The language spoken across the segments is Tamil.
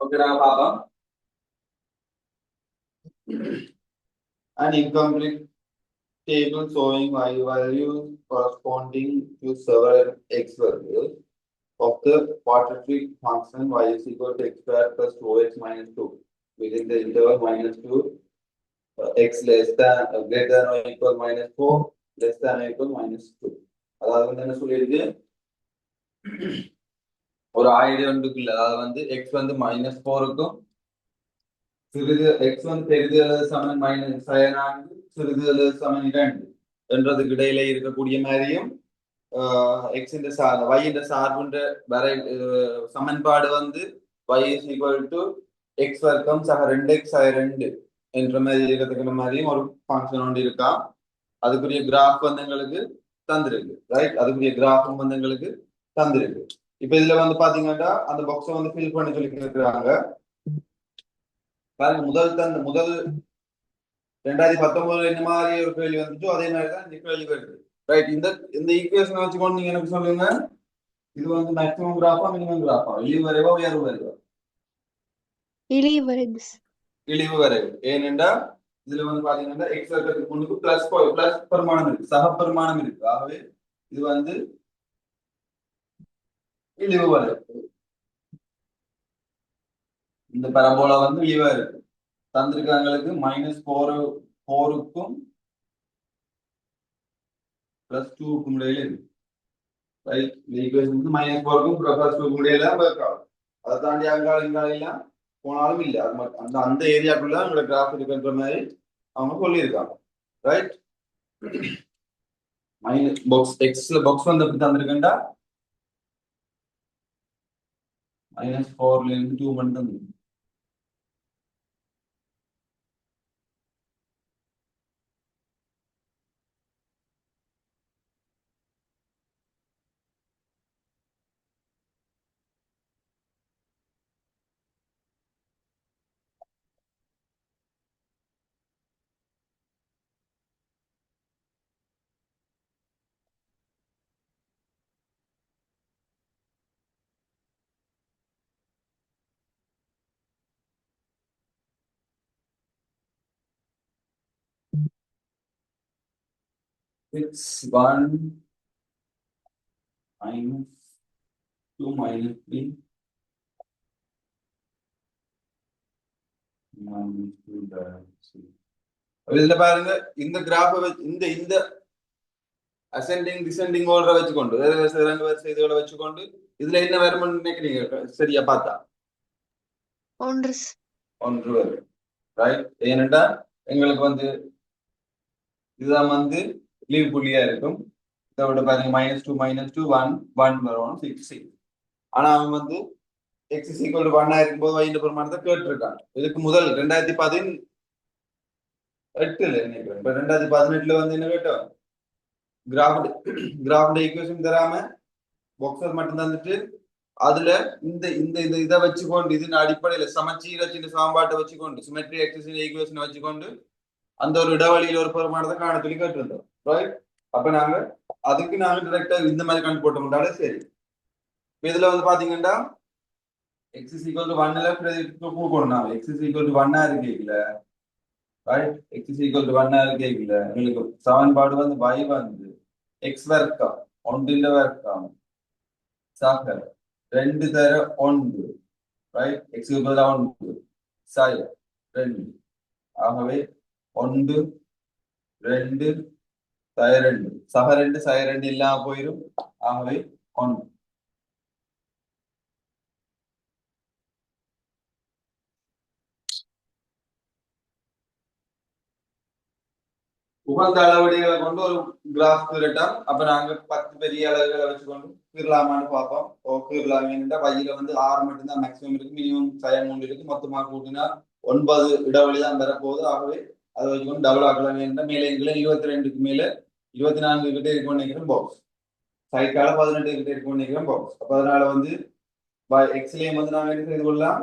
Okay, now Papa. An incomplete table showing y values corresponding to several x values of the quadratic function y is equal to x square plus 2x minus 2 within the interval minus 2 x less than greater than or equal minus 4 less than or equal minus 2. அதாவது வந்து என்ன சொல்லியிருக்கு ஒரு ஐடியா ஒன்றுக்குள்ள அதாவது வந்து x வந்து -4க்கும் சிறிது எக்ஸ் வந்து பெரிது அல்லது சமன் -4 சிறிது அல்லது சமன் 2 என்றதுக்கு இடையில இருக்கக்கூடிய மாதிரியும் எக்ஸ் இந்த y என்ற சார்புன்ற வரை சமன்பாடு வந்து y is equal to X வர்க்கம் சக 2x சக 2 என்ற மாதிரி இருக்கிறதுக்கு மாதிரியும் ஒரு ஃபங்க்ஷன் ஒன்று இருக்கா. அதுக்குரிய கிராஃப் வந்து எங்களுக்கு தந்திருக்கு. ரைட், அதுக்குரிய கிராஃபும் வந்து எங்களுக்கு தந்திருக்கு. இப்ப இதுல வந்து பாத்தீங்கன்னா அந்த பாக்ஸை வந்து ஃபில் பண்ணி சொல்லி கேட்கிறாங்க. முதல் 2019 என்ன மாதிரி ஒரு கேள்வி வந்துச்சோ அதே மாதிரி தான் இந்த கேள்வி வருது. ரைட், இந்த ஈக்குவேஷன் வச்சுக்கொண்டு நீங்க எனக்கு சொல்லுங்க, இது வந்து மேக்ஸிமம் கிராஃபா மினிமம் கிராஃபா, இழிவு வரைவா உயர்வு வரைவா? இழிவு வரைவு. ஏனென்றா இதுல வந்து பாத்தீங்கன்னா எக்ஸ் வர்க்கத்துக்கு முன்னுக்கு பிளஸ் பெருமானம் இருக்கு, சக பெருமானம் இருக்கு. ஆகவே இது வந்து இழிவு வரைவு. இந்த பரம்போலா வந்து இழிவா இருக்கு. தந்திருக்காங்களுக்கு -4க்கும் +2க்கும் இடையில இருக்கு. ரைட், இந்த ஈக்குவேஷன் வந்து -4க்கும் +2க்கும் இடையில ஒர்க் ஆகும். அதை தாண்டி அங்காளெல்லாம் போனாலும் இல்லை. அது அந்த அந்த ஏரியாக்குள்ள உங்களோட கிராஃப் இருக்குன்ற மாதிரி அவங்க சொல்லியிருக்காங்க. ரைட், எக்ஸ்ல பாக்ஸ் வந்து எப்படி தந்திருக்கேன்டா -4ல இருந்து 2 மட்டும் தந்து. It's 1 -2 -3 இதுல பாருங்க, இந்த கிராஃப இந்த இந்த அசெண்டிங் டிசெண்டிங் ஆர்டரை வச்சுக்கொண்டு ரெண்டு வரிசை இதுகளை வச்சுக்கொண்டு இதுல என்ன வரும்னு நினைக்கிறீங்க? சரியா பார்த்தா 1 வரும். ரைட், ஏனென்றா எங்களுக்கு வந்து இதுதான் வந்து லீவ் புள்ளியா இருக்கும். இதை விட பாருங்க -2 -2 1 1 வரும் 6. ஆனா அவன் வந்து எக்ஸ் இஸ் ஈக்குவல் டு 1 இருக்கும்போது வைன்ற பெருமானத்தை கேட்டிருக்கான். இதுக்கு முதல் 2018 நினைக்கிறேன். இப்ப 2018 வந்து என்ன கேட்டோம், கிராஃப் ஈக்குவேஷன் தராம பாக்ஸர் மட்டும் தந்துட்டு அதுல இந்த இந்த இந்த இதை வச்சுக்கொண்டு இதன் அடிப்படையில சமச்சீரச்சின் சாம்பாட்டை வச்சுக்கொண்டு சிமெட்ரி எக்ஸின் ஈக்குவேஷன் வச்சுக்கொண்டு அந்த ஒரு இடைவெளியில ஒரு பெருமானத்தை காண சொல்லி கேட்டிருந்தோம். ரைட், அப்ப அதுக்கு நாங்க டிரெக்டா இந்த மாதிரி கண்டு போட்டோம்னாலே சரி. இதுல வந்து பாத்தீங்கன்னா x is equal to 1ல கூடணும். x is equal to 1 இருக்கீங்கள, right, x is equal to 1 இருக்கீங்கள, உங்களுக்கு சமன்பாடு வந்து y வந்து x வர்க்கம் 1ന്റെ வர்க்கம் சக 2 தர 1, ரைட், x க்கு பதிலா 1 சை 2. ஆகவே 1 2 சை 2 சக 2 சை 2 இல்லாம போயிடும். ஆகவே 1. உகந்த அளவீடுகளை கொண்டு ஒரு கிராஃப் கீறட்டும். அப்ப நாங்க 10 பெரிய அளவுகளை வச்சுக்கொண்டு கீறலாமான்னு பார்ப்போம். கீறலாமேன்னா வழியில வந்து 6 மட்டும்தான் மேக்சிமம் இருக்கு, மினிமம் 3 இருக்கு. மொத்தமா கூட்டினா 9 இடைவெளி தான் வரப்போகுது. ஆகவே அதை வச்சுக்கொண்டு டபுள் ஆக்கலாம். மேலே எங்களை 22க்கு மேல 24 கிட்டே இருக்கும் நினைக்கிறேன் பாக்ஸ். சைட்டால 18 கிட்டே இருக்கும் நினைக்கிறேன் பாக்ஸ். அப்ப அதனால வந்து எக்ஸ்லேயும் வந்து நாங்க என்ன செய்து கொள்ளலாம்,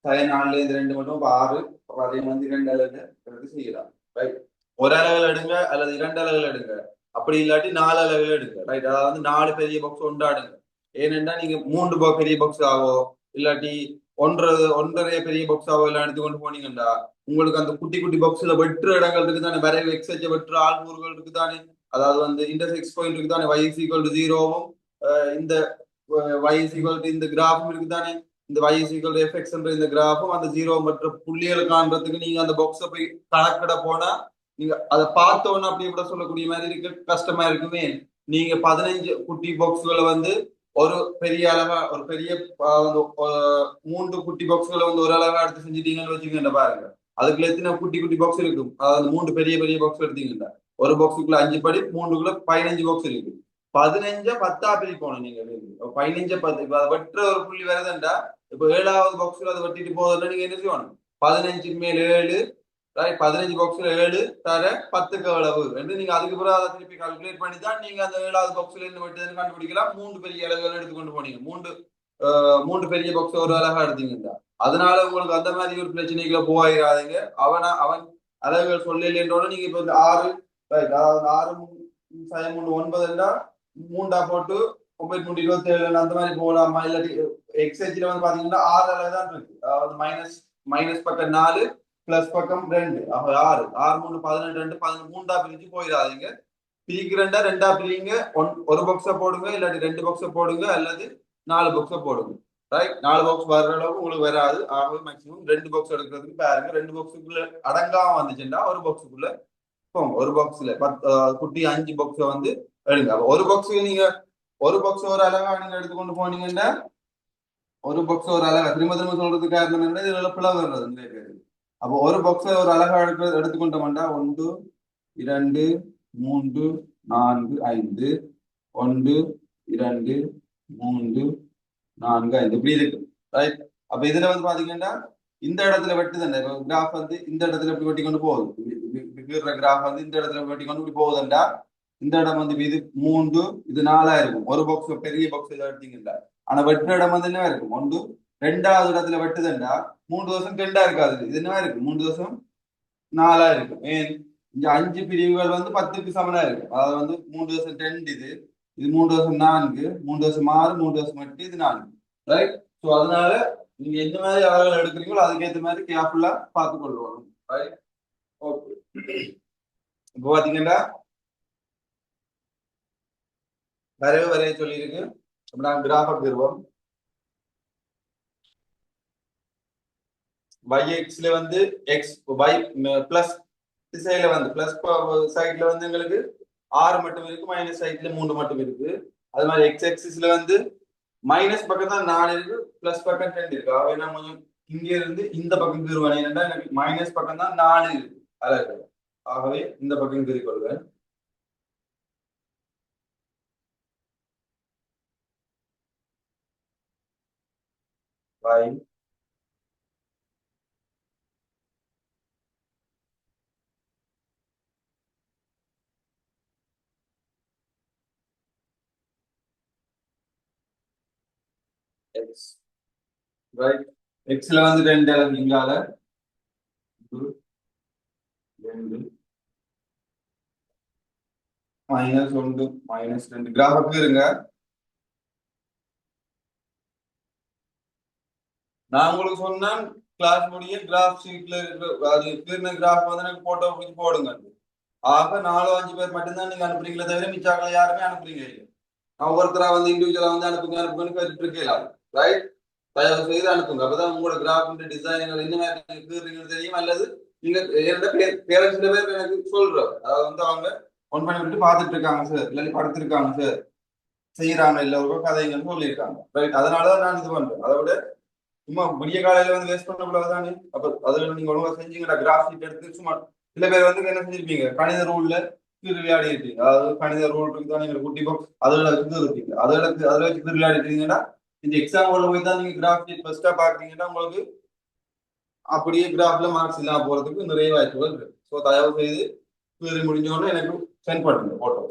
4ல இருந்து 2 மட்டும் 6. அதே வந்து 2 அளவு செய்யலாம். ரைட், ஒரு அளவில் எடுங்க அல்லது 2 அளவில் எடுங்க, அப்படி இல்லாட்டி 4 அளவில் எடுங்க. ரைட், அதாவது 4 பெரிய பாக்ஸ் ஒன்றாடுங்க. ஏனென்றா நீங்க 3 பெரிய பாக்ஸ் ஆகோ இல்லாட்டி ஒன்றரை பெரிய பாக்ஸாவோ எல்லாம் எடுத்துக்கொண்டு போனீங்கடா உங்களுக்கு அந்த குட்டி குட்டி பாக்ஸ்ல வெற்று இடங்கள் இருக்கு தானே, வரைவு எக்ஸச்ச வெற்று ஆள்கூறுகள் இருக்கு தானே, அதாவது வந்து இன்டர்செக்ஸ் பாயிண்ட் இருக்கு தானே, y = 0வும் இந்த y = இந்த கிராஃபும் இருக்கு தானே, இந்த y = fx என்ற இந்த கிராஃபும் அந்த 0 மற்ற புள்ளிகளை காண்றதுக்கு நீங்க அந்த பாக்ஸை போய் கணக்கிட போனா நீங்க அதை பார்த்தோன்னு அப்படி கூட சொல்லக்கூடிய மாதிரி இருக்கு, கஷ்டமா இருக்குமே. நீங்க 15 குட்டி பாக்ஸ்களை வந்து ஒரு பெரிய அளவா ஒரு பெரிய மூன்று குட்டி பாக்ஸ்களை வந்து ஒரு அளவா எடுத்து செஞ்சுட்டீங்கன்னு வச்சுக்கோங்க பாருங்க, அதுக்குள்ள எத்தனை குட்டி குட்டி பாக்ஸ் இருக்கும், அதாவது மூன்று பெரிய பெரிய பாக்ஸ் எடுத்தீங்கன்னா ஒரு பாக்ஸுக்குள்ள 5 படி, மூன்றுக்குள்ள 15 பாக்ஸ் இருக்கு. 15 10 பிரிக்கணும் நீங்க. 15 10 இப்ப அதை வெட்டுற ஒரு புள்ளி வருதுண்டா, இப்ப 7வது பாக்ஸ்ல அதை வெட்டிட்டு போகுதுன்னா நீங்க என்ன செய்யணும், 15 மேல் 7 15 பாக்ஸ்ல 7 தர 10க்கு அளவு என்று நீங்க அதுக்கு பிறகு அதை திருப்பி கால்குலேட் பண்ணி தான் நீங்க அந்த 7வது பாக்ஸ்ல இருந்து வெட்டுதுன்னு கண்டுபிடிக்கலாம். மூன்று பெரிய அளவுகள் எடுத்துக்கொண்டு போனீங்க, மூன்று பெரிய பாக்ஸ் ஒரு அழகா எடுத்தீங்கன்னா அதனால உங்களுக்கு அந்த மாதிரி ஒரு பிரச்சனைகளை போயிடாதீங்க. அவன் அளவுகள் சொல்லலன்றோட நீங்க இப்ப இந்த 6 அதாவது 6 3 9 மூண்டா போட்டு 9 3 27 அந்த மாதிரி போகலாமா, இல்லாட்டி எக்ஸைஜ்ல வந்து பாத்தீங்கன்னா 6 அளவு தான் இருக்கு, அதாவது மைனஸ் பக்கம் 4 பிளஸ் பக்கம் 2 ஆக 6 6 3 18 2 13 பிரிஞ்சு போயிடாதீங்க. பிரிக்கிறண்டா ரெண்டா பிரிங்க, ஒரு பாக்ஸ போடுங்க, இல்லாட்டி 2 பாக்ஸ போடுங்க, அல்லது 4 பாக்ஸ போடுங்க. ரைட், 4 பாக்ஸ் வர்ற அளவுக்கு உங்களுக்கு வராது, ஆகவே மேக்ஸிமம் 2 பாக்ஸ் எடுக்கிறதுக்கு பாருங்க. 2 பாக்ஸுக்குள்ள அடங்காம வந்துச்சுன்னா ஒரு பாக்ஸுக்குள்ள போங்க. ஒரு பாக்ஸ்ல குட்டி 5 பாக்ஸ வந்து எடுங்க. ஒரு பாக்ஸ் நீங்க ஒரு பாக்ஸ் ஒரு அழகா நீங்க எடுத்துக்கொண்டு போனீங்கன்னா ஒரு பாக்ஸ் ஒரு அழகா திரும்ப திரும்ப சொல்றதுக்கு காரணம் என்ன, இதுல பிளவு வர்றது. அப்போ ஒரு பாக்ஸ ஒரு அழகா எடுத்துக்கொண்டோம்னா 1 2 3 4 5 1 2 3 4 5 இப்படி இருக்கு. ரைட், அப்ப இதுல வந்து பாத்தீங்கன்னா இந்த இடத்துல வெட்டுதுண்டா, கிராஃப் வந்து இந்த இடத்துல இப்படி வெட்டி கொண்டு போகுது, கிராஃப் வந்து இந்த இடத்துல வெட்டி கொண்டு இப்படி போகுதுண்டா இந்த இடம் வந்து இது 3 இது 4 இருக்கும். ஒரு பாக்ஸ் பெரிய பாக்ஸ் இதை எடுத்தீங்கன்னா ஆனா வெட்டுற இடம் வந்து என்ன இருக்கும், 1 2வது இடத்துல வெட்டுதுண்டா 3 2 இருக்காது, இது என்ன இருக்கு 3 4 இருக்கு. ஏன் இங்க 5 பிரிவுகள் வந்து 10க்கு சமனா இருக்கு, அதாவது வந்து 3 2 இது இது 3 4 3 6 3 8 இது 4. ரைட், ஸோ அதனால நீங்க எந்த மாதிரி அளவுகள் எடுக்கிறீங்களோ அதுக்கேற்ற மாதிரி கேர்ஃபுல்லா பார்த்து கொள்வோம். Right, okay. இப்போ பாத்தீங்கன்னா வரைய சொல்லியிருக்கு. நாங்க கிராஃபை பெறுவோம். yxல வந்து எக்ஸ் y பிளஸ் திசையில வந்து பிளஸ் சைட்ல வந்து எங்களுக்கு 6 மட்டும் இருக்கு, மைனஸ் சைட்ல 3 மட்டும் இருக்கு. அது மாதிரி எக்ஸ் ஆக்சிஸ்ல வந்து மைனஸ் பக்கம் தான் 4 இருக்கு, பிளஸ் பக்கம் 2 இருக்கு. ஆகவே நான் கொஞ்சம் இங்க இருந்து இந்த பக்கம் திருவானே எனக்கு மைனஸ் பக்கம் தான் 4 இருக்கு அழகு. ஆகவே இந்த பக்கம் திருக்கொள்வேன். y எக்ஸ் ரைட், எக்ஸ்ல வந்து 2 அளவு இங்கால 2 -1 -2 கிராஃபுக்கு இருங்க. நான் உங்களுக்கு சொன்னேன் கிளாஸ் முடிய கிராஃப் ஷீட்ல அது கீர்ன கிராஃப் வந்து எனக்கு போட்டோ பிடிச்சி போடுங்க. ஆக 4 5 பேர் மட்டும்தான் நீங்க அனுப்புறீங்களே தவிர மிச்சாக்களை யாருமே அனுப்புறீங்க இல்லை. நான் ஒவ்வொருத்தரா வந்து இண்டிவிஜுவலா வந்து அனுப்புங்கன்னு கேட்டுட்டு இருக்கேன். ரைட், தயவு செய்து அனுப்புங்க. அப்பதான் உங்களோட கிராஃப் டிசைன்கள் என்ன மாதிரி கீறீங்கன்னு தெரியும். அல்லது நீங்க என்னோட பேரண்ட்ஸ் பேர் எனக்கு சொல்றோம், அதாவது வந்து அவங்க ஒன் பண்ணி விட்டு பார்த்துட்டு இருக்காங்க சார், இல்லாட்டி படுத்திருக்காங்க சார், செய்யறாங்க இல்ல ஒரு கதைங்கன்னு சொல்லியிருக்காங்க. ரைட், அதனாலதான் நான் இது பண்றேன். அதை விட சும்மா விடிய காலையில வந்து வேஸ்ட் பண்ண கூடாதானே. அப்ப அதுல நீங்க ஒழுங்கா செஞ்சீங்கன்னா கிராஃப் ஷீட் எடுத்து சும்மா சில பேர் வந்து என்ன செஞ்சிருப்பீங்க, கணித ரூல்ல விளையாடி இருப்பீங்க, அதாவது கணித ரூல் இருக்கு தான் நீங்க குட்டி பாக்ஸ் அதுல இருப்பீங்க, அதுல வச்சு விளையாடி இருக்கீங்கன்னா இந்த எக்ஸாம் போய் தான் நீங்க கிராஃப் ஷீட் ஃபர்ஸ்டா பாக்குறீங்கன்னா உங்களுக்கு அப்படியே கிராஃப்ல மார்க்ஸ் இல்லாம போறதுக்கு நிறைய வாய்ப்புகள் இருக்கு. ஸோ தயவு செய்து கீறி முடிஞ்சோடனே எனக்கு சென்ட் பண்ணுங்க போட்டோ.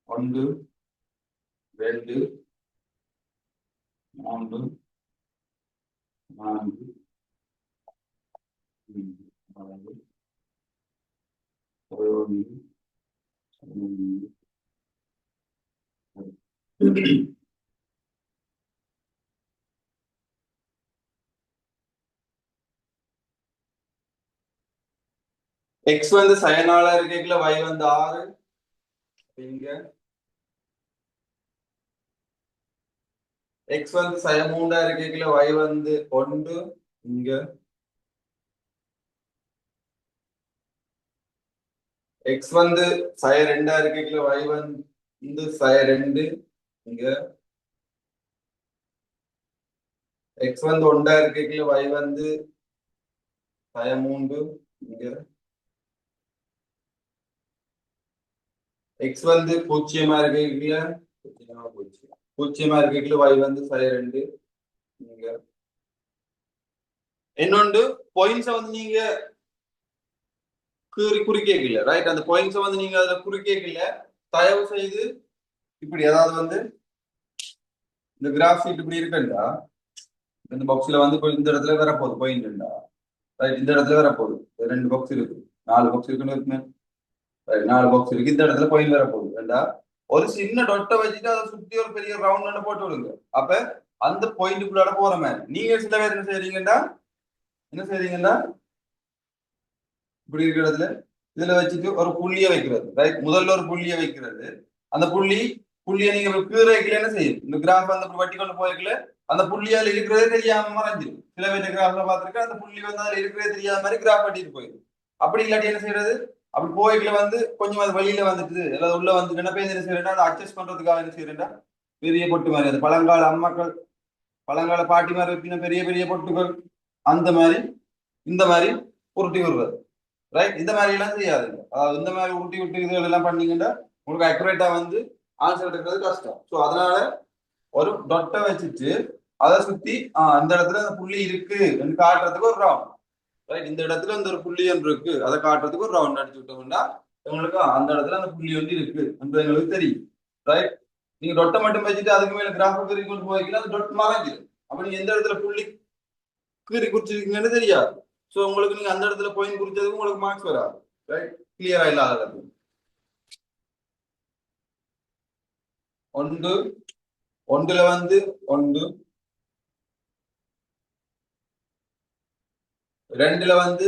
1 2 3 4 5 6 எக்ஸ் வந்து சயனால இருக்கல, y வந்து 6. இங்க எக்ஸ் வந்து சய 3 இருக்கல, y வந்து 1. இங்க எக்ஸ் வந்து சய 2 இருக்கல, y வந்து சய 2. இங்க எக்ஸ் வந்து 1 இருக்கல, y வந்து சய 3. இங்க எக்ஸ் வந்து பூஜ்ஜியமா இருக்கல, பூஜ்ஜியமா இருக்கல, y வந்து சய 2. இங்க இன்னொன்று பாயிண்ட்ஸை வந்து நீங்க குறிக்கல, ரைட்? அந்த பாயிண்ட்ஸை வந்து நீங்க அதுல குறிக்கல. தயவு செய்து இப்படி ஏதாவது வந்து இந்த கிராஃப் ஷீட் இப்படி இருக்குண்டா, இந்த பாக்ஸ்ல வந்து இந்த இடத்துல வேற போகுது பாயிண்ட்ண்டா, ரைட்? இந்த இடத்துல வேற போகுது. 2 பாக்ஸ் இருக்கு, 4 பாக்ஸ் இருக்குன்னு, 4 பாக்ஸ் இருக்கு. இந்த இடத்துல பாயிண்ட் வேற போகுது வேண்டா. ஒரு சின்ன டொட்டை வச்சுட்டு அதை சுத்தி ஒரு பெரிய ரவுண்ட் போட்டு விடுங்க. அப்ப அந்த பாயிண்ட்டுக்குள்ளாட போற மாதிரி. நீங்க சில பேர் என்ன செய்றீங்கன்னா இப்படி இருக்கிற இடத்துல இதுல வச்சுட்டு ஒரு புள்ளிய வைக்கிறது, ரைட்? முதல்ல ஒரு புள்ளிய வைக்கிறது. அந்த புள்ளிய நீங்க கீரைக்குல என்ன செய்யும், இந்த கிராஃப் வந்து வட்டி கொண்டு போய்க்கல, அந்த புள்ளியால இருக்கிறதே தெரியாம மறைஞ்சிடும். சில பேர் கிராஃப்ல பார்த்துருக்கேன், அந்த புள்ளி வந்து அதுல இருக்கிறதே தெரியாத மாதிரி கிராஃப் வட்டிட்டு போயிடும். அப்படி இல்லாட்டி என்ன செய்யறது, அப்படி போய்க்கல வந்து கொஞ்சம் அது வெளியில வந்துட்டு அல்லது உள்ள வந்து என்ன பேர் என்ன செய்யறா, அதை அட்ஜஸ்ட் பண்றதுக்காக என்ன செய்யறா, பெரிய பொட்டு மாதிரி, அந்த பழங்கால அம்மாக்கள் பழங்கால பாட்டிமார் வைக்கிற பெரிய பெரிய பொட்டுகள், அந்த மாதிரி இந்த மாதிரி உருட்டி வருவது, ரைட்? இந்த மாதிரி எல்லாம் செய்யாதுங்க. அதாவது இந்த மாதிரி உருட்டி விட்டு இதுகள் எல்லாம் பண்ணீங்கன்னா உங்களுக்கு அக்குரேட்டா வந்து ஆன்சர் எடுக்கிறது கஷ்டம். ஸோ அதனால ஒரு டொட்டை வச்சுட்டு அதை சுத்தி இந்த இடத்துல அந்த புள்ளி இருக்கு என்று காட்டுறதுக்கு ஒரு ரவுண்ட், ரைட்? இந்த இடத்துல இந்த ஒரு புள்ளி ஒன்று இருக்கு, அதை காட்டுறதுக்கு ஒரு ரவுண்ட் அடிச்சு விட்டோம்னா உங்களுக்கு அந்த இடத்துல அந்த புள்ளி வந்து இருக்கு என்று எங்களுக்கு தெரியும், ரைட்? நீங்க டொட்டை மட்டும் வச்சுட்டு அதுக்கு மேல கிராஃபை கீறி கொண்டு போய்க்கலாம், அந்த டொட் மறைஞ்சிடும். அப்ப நீங்க எந்த இடத்துல புள்ளி கீறி குறிச்சிருக்கீங்கன்னு தெரியாது. ஸோ உங்களுக்கு நீங்க அந்த இடத்துல பாயிண்ட் குறிச்சதுக்கு உங்களுக்கு மார்க்ஸ் வராது, ரைட்? கிளியரா இல்லாத ஒன்று, ஒன்றுல வந்து ஒன்று, ரெண்டுல வந்து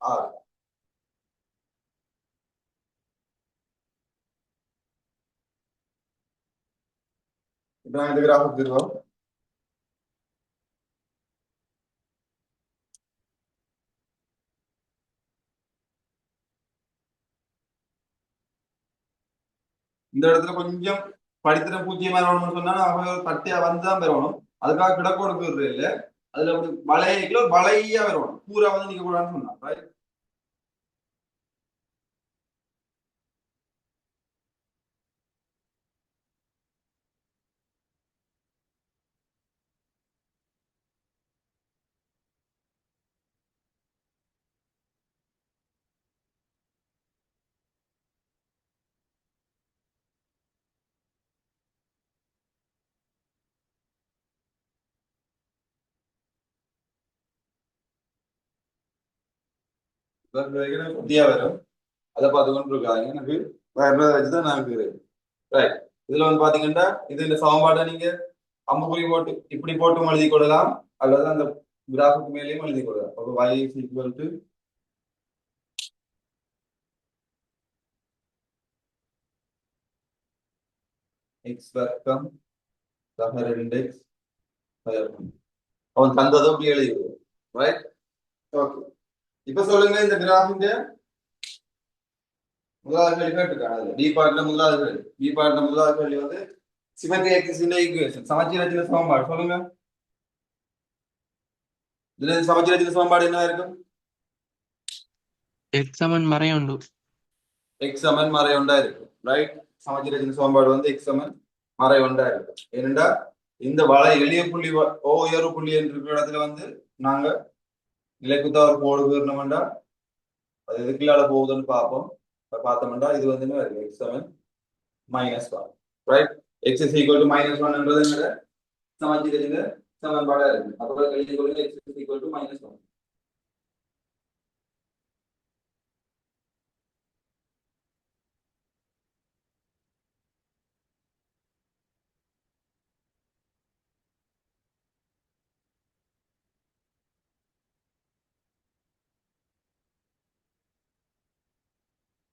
6. இப்ப நான் இந்த கிராஃப் திருவோம். இந்த இடத்துல கொஞ்சம் படித்திர பூஜ்ஜியமா வரணும்னு சொன்னா அவங்க பட்டியா வந்துதான் பெறணும். அதுக்காக கிடக்கோடு போயிடுறது இல்ல, அதுல அப்படி வளையக்குள்ள ஒரு வளையா வரணும், பூரா வந்து நீங்க கூடாதுன்னு சொன்னா, right? புத்தியா வரும், அதை பார்த்து கொண்டு இருக்காங்க. எனக்கு வேற வச்சுதான் நான் இருக்கிறேன், ரைட்? இதுல வந்து பாத்தீங்கன்னா இது இந்த சமன்பாட்டை நீங்க அம்புக்குறி போட்டு இப்படி போட்டும் எழுதி கொள்ளலாம், அல்லது அந்த கிராஃபுக்கு மேலேயும் எழுதி கொள்ளலாம். அப்போ y is equal to x வர்க்கம் சக 2x வர்க்கம். அவன் தந்ததும் அப்படி எழுதிடுவோம், ரைட்? ஓகே. இப்ப சொல்லுங்க, இந்த கிராஃபின் முதலாவது கேள்வி கேட்டுருக்காங்க. டி பார்ட்ல முதலாவது கேள்வி, பி பார்ட்ல முதலாவது கேள்வி வந்து சிமெட்ரி ஆக்சிஸ் ஈக்குவேஷன், சமச்சீரத்தின் சமன்பாடு சொல்லுங்க. இதுல சமச்சீரத்தின் சமன்பாடு என்ன இருக்கும்? x சமன் மறையுண்டு. எக்ஸ் சமன் மறை ஒன்றா இருக்கும், ரைட்? சமச்சீரத்தின் சமன்பாடு வந்து எக்ஸ் சமன் மறை ஒன்றா இருக்கும். ஏனென்றா இந்த வளை எளிய புள்ளி ஓ உயர்வு புள்ளி என்று இருக்கிற இடத்துல வந்து நாங்க நிலைக்குத்தா ஒரு கோடு கீறணும்டா அது எதுக்குள்ளால போகுதுன்னு பார்ப்போம். பார்த்தோம்டா இது வந்து என்ன இருக்கு, X seven minus one, right? X is equal to minus ஒன்ன்றது என்னோட சமச்சீரத்தின் சமன்பாடா இருக்கு. அப்போ எழுதி கொள்ளுங்க, X is equal to minus one.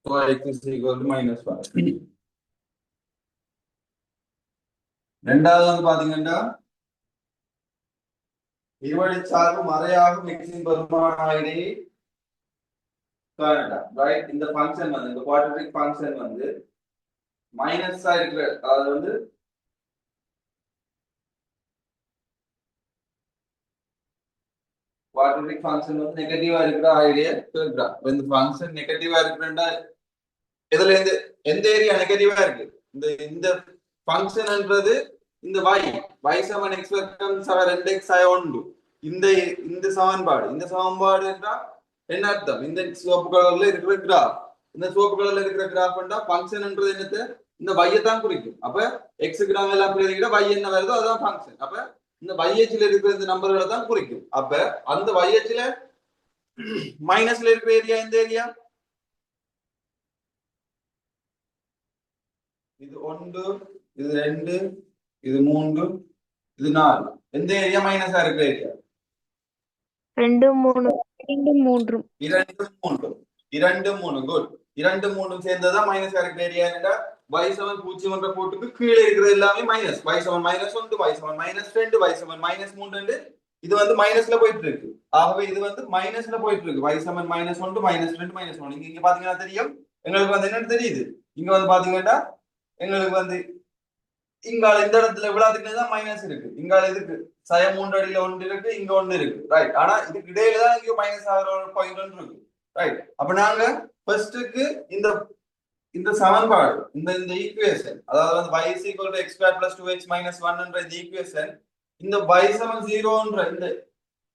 So x is equal to -1. ரெண்டாவது வந்து பாத்தீங்கன்னா இருவழி சார்பு மறையாகும் x இன் பெருமானான இடையே ரைட். இந்த ஃபங்க்ஷன் வந்து இந்த குவாட்ரேட்டிக் ஃபங்க்ஷன் வந்து மைனஸா இருக்கிற, அதாவது வந்து குவாட்ரேட்டிக் ஃபங்க்ஷன் வந்து நெகட்டிவா இருக்கிற ஐடியா கேக்குறா. இந்த ஃபங்க்ஷன் நெகட்டிவா இருக்குறா இதுல இருந்து எந்த ஏரியா நெகட்டிவா இருக்கு? இந்த இந்த ஃபங்க்ஷன்ன்றது இந்த y சமன் x வர்க்கம் சம 2x ஆய 1 இந்த இந்த சமன்பாடு என்றால் என்ன அர்த்தம்? இந்த சிவப்பு கலர்ல இருக்கிற கிராஃப், இந்த சிவப்பு கலர்ல இருக்கிற கிராஃப்னா ஃபங்க்ஷன்ன்றது என்னது? இந்த y தான் குறிக்கும். அப்ப x க்கு நாங்க எல்லாம் பிரதிக்கிற y என்ன வருதோ அதான் ஃபங்க்ஷன். அப்ப இந்த y ல இருக்கிற இந்த நம்பர்களை தான் குறிக்கும். அப்ப அந்த y ல மைனஸ்ல இருக்கிற ஏரியா எந்த ஏரியா? இது 1, இது 2, இது 3, இது 4. எந்த ஏரியா மைனஸா இருக்கிற ஏரியா? 2 3 2 3 2 3 குட். 2 3 சேர்ந்ததா மைனஸா இருக்கிற ஏரியா. என்னடா y சமன் 0 என்ற கோட்டுக்கு கீழே இருக்கிறது எல்லாமே மைனஸ். y சமன் -1, y சமன் -2, y சமன் -3 இது வந்து மைனஸ்ல போயிட்டு இருக்கு. ஆகவே இது வந்து மைனஸ்ல போயிட்டு இருக்கு. y சமன் -1, -2, -1. இங்க பாத்தீங்கன்னா தெரியும் எங்களுக்கு வந்து என்னன்னு தெரியுது. இங்க வந்து பாத்தீங்கன்னா எங்களுக்கு வந்து இங்கால இந்த இடத்துல விழாத்துக்குதான் மைனஸ் இருக்கு. இங்கால இதுக்கு சய 3 அடியில 1 இருக்கு, இங்க 1 இருக்கு, ரைட். ஆனா இதுக்கு இடையில தான் இங்க மைனஸ் ஆகிற ஒரு பாயிண்ட் ஒன்று இருக்கு, ரைட். அப்ப நாங்க ஃபர்ஸ்ட்க்கு இந்த இந்த சமன்பாடு இந்த இந்த ஈக்குவேஷன், அதாவது வந்து y is equal to x square plus 2x minus 1 என்ற இந்த ஈக்குவேஷன் இந்த y சமம் 0 என்ற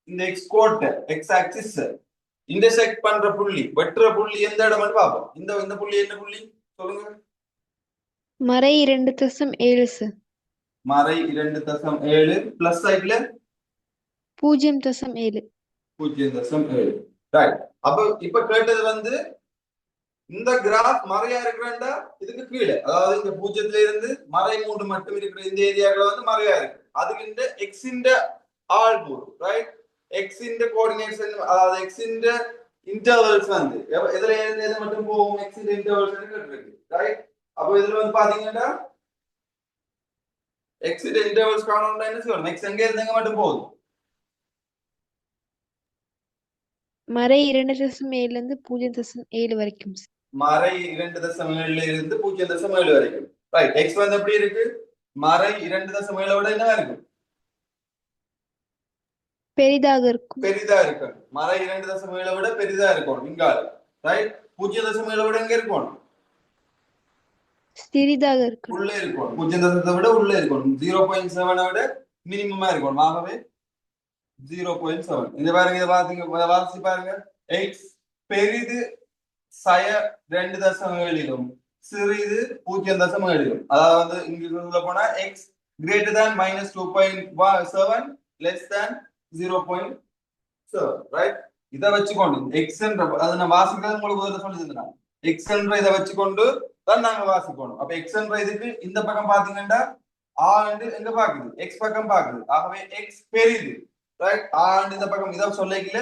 இந்த x கோட்டை x ஆக்சிஸ் இன்டர்செக்ட் பண்ற புள்ளி, வெட்டுற புள்ளி எந்த இடம்னு பாப்போம். இந்த இந்த புள்ளி என்ன புள்ளி சொல்லுங்க? மறை 2.7 சார். மறை 2.7 பிளஸ் சைடுல 0.7 0.7, ரைட். அப்ப இப்ப கேட்டது வந்து இந்த கிராஃப் மறையா இருக்கிறா இதுக்கு கீழே, அதாவது இந்த 0ல இருந்து மறை 3 மட்டும் இருக்கிற இந்த ஏரியாக்கள் வந்து மறையா இருக்கு. அதுக்கு இந்த x இன் ஆல் கூறு, ரைட். x இன் கோஆர்டினேட்ஸ், அதாவது x இன் இன்டர்வல்ஸ் வந்து எதுல இருந்து எது மட்டும் போகும்? x இன் இன்டர்வல்ஸ் இருக்கு, ரைட். அப்ப இதுல வந்து பாத்தீங்கன்னா x இன் இன்டர்வல்ஸ் காணணும்னா என்ன செய்யணும்? x எங்க இருந்து எங்க மட்டும் போகுது? மறை 2.7 இருந்து 0.7 வரைக்கும். மறை 2.7 இருந்து 0.7 வரைக்கும், ரைட். x வந்து எப்படி இருக்கு? மறை 2.7 விட என்ன இருக்கு? பெரிதாக இருக்கும். பெரிதா இருக்கு. மறை 2.7 விட பெரிதா இருக்கும் இங்கால, ரைட். 0.7 விட எங்க இருக்கும்? சிறிதாக இருக்கும். உள்ளே இருக்கும். 0.7 விட உள்ளே இருக்கும். 0.7 விட மினிமமா இருக்கும். ஆகவே 0.7. இந்த பாருங்க, இத பாத்தீங்க, வாசி பாருங்க. x பெரிது சய 2.7 சிறிது 0.7. அதாவது இங்கிலீஷ்ல போனா x greater than -2.7 less than 0.7, right. இத வச்சுக்கொண்டு x என்ற அது நான் வாசிக்கிறது உங்களுக்கு முதல்ல சொல்லி தந்தேன். x என்ற இத வச்சுக்கொண்டு தான் நாங்க வாசிக்கணும். அப்ப x என்ற இதுக்கு இந்த பக்கம் பாத்தீங்கன்னா a எங்க பாக்குது? x பக்கம் பாக்குது. ஆகவே x பெரிது, ரைட். a இந்த பக்கம் இத சொல்லிக்கல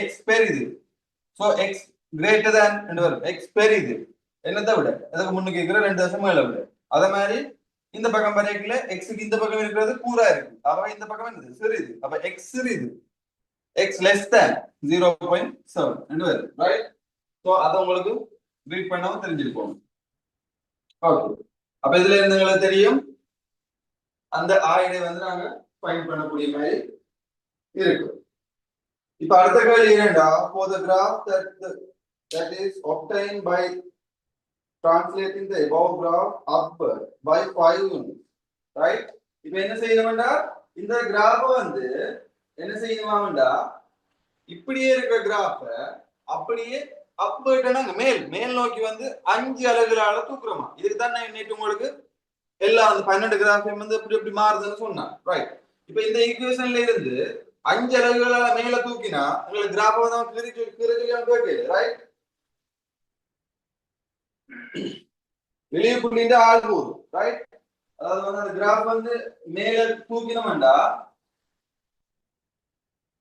x பெரிது. சோ x greater than என்று வரும். x பெரிது என்னத்தை விட? அதுக்கு முன்னுக்கு இருக்கிற 2.7 விட. அதே மாதிரி இந்த பக்கம் வரைக்கல x க்கு இந்த பக்கம் இருக்கிறது கூரா இருக்கு. ஆகவே இந்த பக்கம் என்னது? சிறிது. அப்ப x சிறிது, x less than 0.7 என்று வரும், ரைட். சோ அத உங்களுக்கு ரீட் பண்ணாம தெரிஞ்சிருப்போம். ஓகே. அப்ப இதுல இருந்து உங்களுக்கு தெரியும் அந்த ஆயிடை வந்து நாங்க ஃபைண்ட் பண்ணக்கூடிய மாதிரி இருக்கு. இப்ப அடுத்த கேள்வி என்னடா? for the graph that is obtained by translating the above graph upward by 5 units, right. இப்ப என்ன செய்யணும்டா? இந்த கிராஃப வந்து என்ன செய்யணுமாம்டா? இப்படியே இருக்க கிராஃப அப்படியே அப்வர்டா மேல் நோக்கி வந்து 5 அலகுகளால தூக்குறோமா. இதுக்கு தான் நான் நேற்று உங்களுக்கு எல்லா அந்த 12 கிராஃபையும் வந்து இப்படி இப்படி மாறுதுன்னு சொன்னேன், ரைட். இப்ப இந்த ஈக்குவேஷன்ல இருந்து 5 அலகுகளால மேல தூக்கினா உங்களுக்கு கிராஃப வந்து கேட்கல, ரைட். வெளியே புள்ளின்ற ஆள் போகுது, ரைட். அதாவது வந்து அந்த கிராஃப் வந்து மேல தூக்கினோம்டா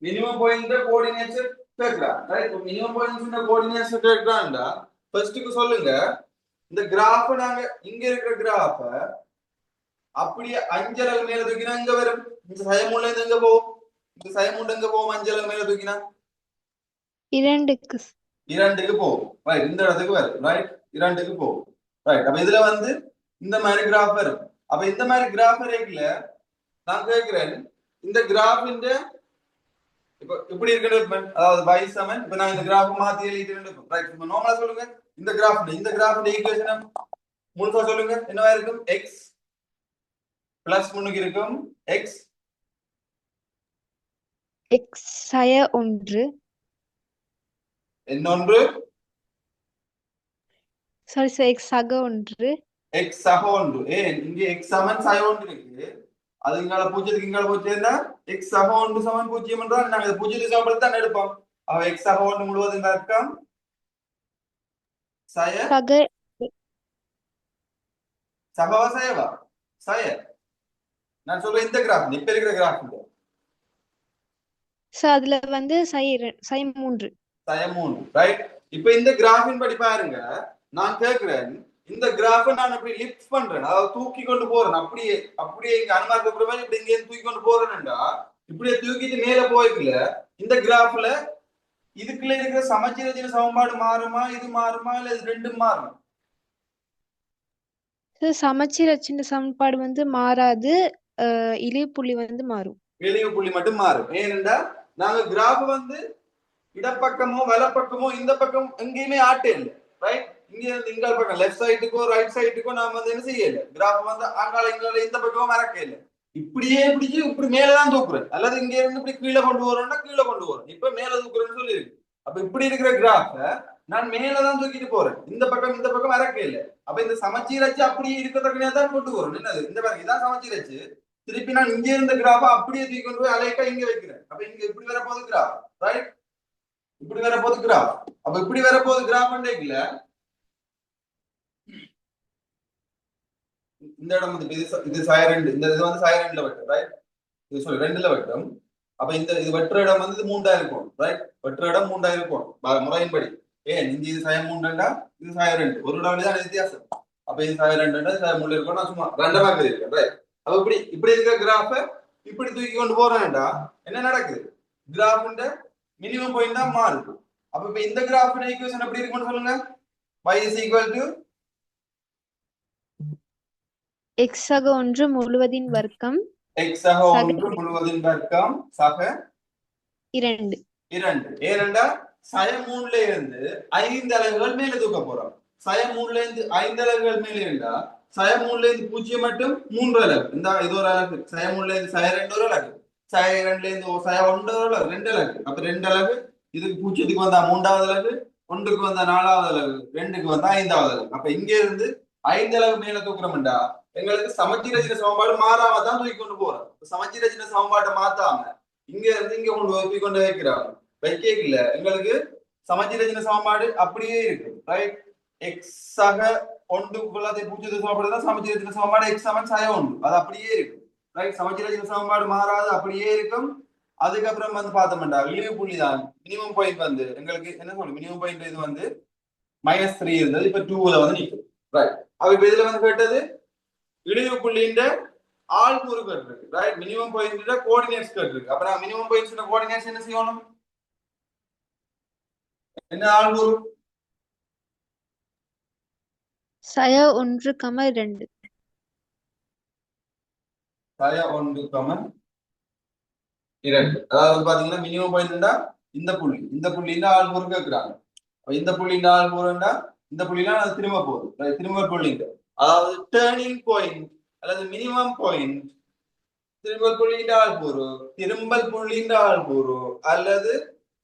மினிமம் பாயிண்ட் கோஆர்டினேட்ஸ் கேக்குறான், ரைட். மினிமம் பாயிண்ட் கோஆர்டினேட்ஸ் கேக்குறான்டா ஃபர்ஸ்ட்டுக்கு சொல்லுங்க இந்த கிராஃப் நாங்க இங்க இருக்கிற கிராஃப அப்படியே அஞ்சளவு மேல தூக்கினா எங்க வரும் இந்த சயமுள்ள இருந்து எங்க போகும் இந்த சயமுள்ள எங்க போகும் அஞ்சளவு மேல தூக்கினா 2க்கு இரண்டுக்கு போகும் ரைட் இந்த இடத்துக்கு வரும் ரைட் இரண்டுக்கு போகும் ரைட் அப்ப இதுல வந்து இந்த மாதிரி கிராஃப் வரும் அப்ப இந்த மாதிரி கிராஃப் இருக்குல்ல நான் கேட்கிறேன் இந்த கிராஃபின் இப்ப இப்படி இருக்கிற அதாவது y சமன் இப்ப நான் இந்த கிராஃப் மாத்தி எழுதிட்டு ரைட் இப்ப நார்மலா சொல்லுங்க இந்த கிராஃப் ஈக்குவேஷன் முழுசா சொல்லுங்க என்னவா இருக்கும் x பிளஸ் முன்னுக்கு இருக்கும் x x சய 1 இன்னொன்று சாரி சார் x சக 1 x சக 1 இங்க x சமன் சய 1 இருக்கு அது இங்கால பூஜ்ஜியத்துக்கு இங்கால போச்சுன்னா x சக 1 சமன் பூஜ்ஜியம் என்றால் நாங்க பூஜ்ஜியத்துக்கு சமப்படுத்தி தான் எடுப்போம் அவ x சக 1 முழுவதும் வர்க்கம் சய சகவா சயவா சய நான் சொல்ற இந்த கிராஃப் இப்ப இருக்கிற கிராஃப் சார் அதுல வந்து சய 3 ரைட் இப்ப இந்த கிராஃபின் படி பாருங்க நான் கேக்குறேன் இந்த கிராஃப நான் அப்படி லிஃப்ட் பண்றேன் அதாவது தூக்கி கொண்டு போறேன் அப்படியே அப்படியே இங்க அன்மார்க்க மாதிரி இப்படி இங்க தூக்கி கொண்டு போறேன்டா இப்படியே தூக்கிட்டு மேல போய்க்கல இந்த கிராஃப்ல இதுக்குள்ள இருக்கிற சமச்சீரத்தின் சமன்பாடு மாறுமா இது மாறுமா இல்ல இது ரெண்டும் மாறுமா சமச்சீர் அச்சின் சமன்பாடு வந்து மாறாது இழிவு புள்ளி வந்து மாறும் இழிவு புள்ளி மட்டும் மாறும் ஏனென்றா நாங்க கிராஃப் வந்து இடப்பக்கமோ வலப்பக்கமோ இந்த பக்கம் எங்கேயுமே ஆட்டே இல்லை ரைட் இங்க இருந்து இங்கால பக்கம் லெஃப்ட் சைடுக்கோ ரைட் சைடுக்கோ நாம வந்து என்ன செய்யல கிராஃப் வந்து அங்கால இங்கால இந்த பக்கமும் மறக்க இல்லை இப்படியே பிடிச்சு இப்படி மேலதான் தூக்குறேன் அல்லது இங்க இருந்து இப்படி கீழே கொண்டு வரோம்னா கீழே கொண்டு வரோம் இப்ப மேல தூக்குறேன்னு சொல்லியிருக்கு அப்ப இப்படி இருக்கிற கிராஃப நான் மேலதான் தூக்கிட்டு போறேன் இந்த பக்கம் மறக்க இல்லை அப்ப இந்த சமச்சீரச்சு அப்படியே இருக்கத்தக்கனே தான் கொண்டு வரும் என்னது இந்த பாருங்க இதான் சமச்சீரச்சு திருப்பி நான் இங்க இருந்த கிராஃப அப்படியே தூக்கி கொண்டு போய் அலைக்கா இங்க வைக்கிறேன் அப்ப இங்க இப்படி வர போகுது கிராஃப் ரைட் இப்படி வர போகுது கிராஃப் அப்ப இப்படி வர போகுது கிராஃப் இல்ல இந்த இடம் வந்து இது சாய 2 இந்த இது வந்து சாய 2ல வெட்டும் ரைட் இது சொல்லி 2ல வெட்டும் அப்ப இந்த இது வெற்ற இடம் வந்து 3ஆ இருக்கும் ரைட் வெற்ற இடம் 3ஆ இருக்கும் முறையின்படி இங்க இது சாய 3ண்டா இது சாய 2 ஒரு இடம் தான் வித்தியாசம் அப்ப இது சாய 2ண்டா சாய 3 இருக்கும் நான் சும்மா ரெண்டமா இருக்கேன் ரைட் அப்ப இப்படி இருக்கிற கிராஃப இப்படி தூக்கி கொண்டு போறேன்டா என்ன நடக்குது கிராஃப்ன்ற மினிமம் பாயிண்ட் தான் மாறுது அப்ப இப்ப இந்த கிராஃப் ஈக்குவேஷன் எப்படி இருக்கும்னு சொல்லுங்க y is equal to x சக 1 முழுவதின் வர்க்கம் x சக 1 முழுவதின் வர்க்கம் சக 2 ஏனென்றா சய 3ல இருந்து 5 அலகுகள் மேல தூக்க போறோம் சய 3ல இருந்து 5 அலகுகள் மேல இருந்தா சய 3ல இருந்து 0 மட்டும் 3 அலகு இந்த இது ஒரு அலகு சய 3ல இருந்து சய 2 ஒரு அலகு சய 2ல இருந்து சய 1 ஒரு அலகு 2 அலகு அப்ப 2 அலகு இதுக்கு 0க்கு வந்தா 3வது அலகு 1க்கு வந்தா 4வது அலகு 2க்கு வந்தா 5வது அலகு அப்ப இங்க இருந்து 5 அலகு மேல தூக்குறோம்டா எங்களுக்கு சமச்சீரச்சின சமன்பாடு மாறாம தான் தூக்கி கொண்டு போறோம் சமச்சீரச்சின சமன்பாட்டை மாத்தாம இங்க இருந்து இங்க தூக்கி கொண்டு வைக்கிறாங்க வைக்கல எங்களுக்கு சமச்சீரச்சின சமன்பாடு அப்படியே இருக்கு ரைட் எக்ஸ் சக 1க்குள்ள 0 சமன்பாடு சமச்சீரச்சின சமன்பாடு எக்ஸ் சமன் சய 1 அது அப்படியே இருக்கு ரைட் சமச்சீரச்சின சமன்பாடு மாறாது அப்படியே இருக்கும் அதுக்கப்புறம் வந்து பார்த்தோம்டா இழிவு புள்ளி தான் மினிமம் பாயிண்ட் வந்து எங்களுக்கு என்ன சொல்லுங்க மினிமம் பாயிண்ட் இது வந்து -3 இருந்தது இப்ப 2ல வந்து நிக்கும் ரைட் அப்ப இப்ப இதுல வந்து கேட்டது இழிவு புள்ளின்ற ஆள்கூறு கேட்டிருக்கு ரைட் மினிமம் பாயிண்ட் கோஆர்டினேட்ஸ் கேட்டிருக்கு அப்ப நான் மினிமம் பாயிண்ட்ஸ் கோஆர்டினேட்ஸ் என்ன செய்யணும் என்ன ஆள்கூறு சய 1, 2 சய 1, 2 அதாவது பாத்தீங்கன்னா மினிமம் பாயிண்ட்னா இந்த புள்ளின்ற ஆள்கூறு கேட்கிறாங்க இந்த புள்ளின்ற ஆள்கூறுண்டா இந்த புள்ளிலாம் அது திரும்ப போகுது திரும்ப புள்ளிங்க அதாவது டேர்னிங் பாயிண்ட் அல்லது மினிமம் பாயிண்ட் திரும்பல் புள்ளின்ற ஆள்கூறு திரும்பல் புள்ளின்ற ஆள்கூறு அல்லது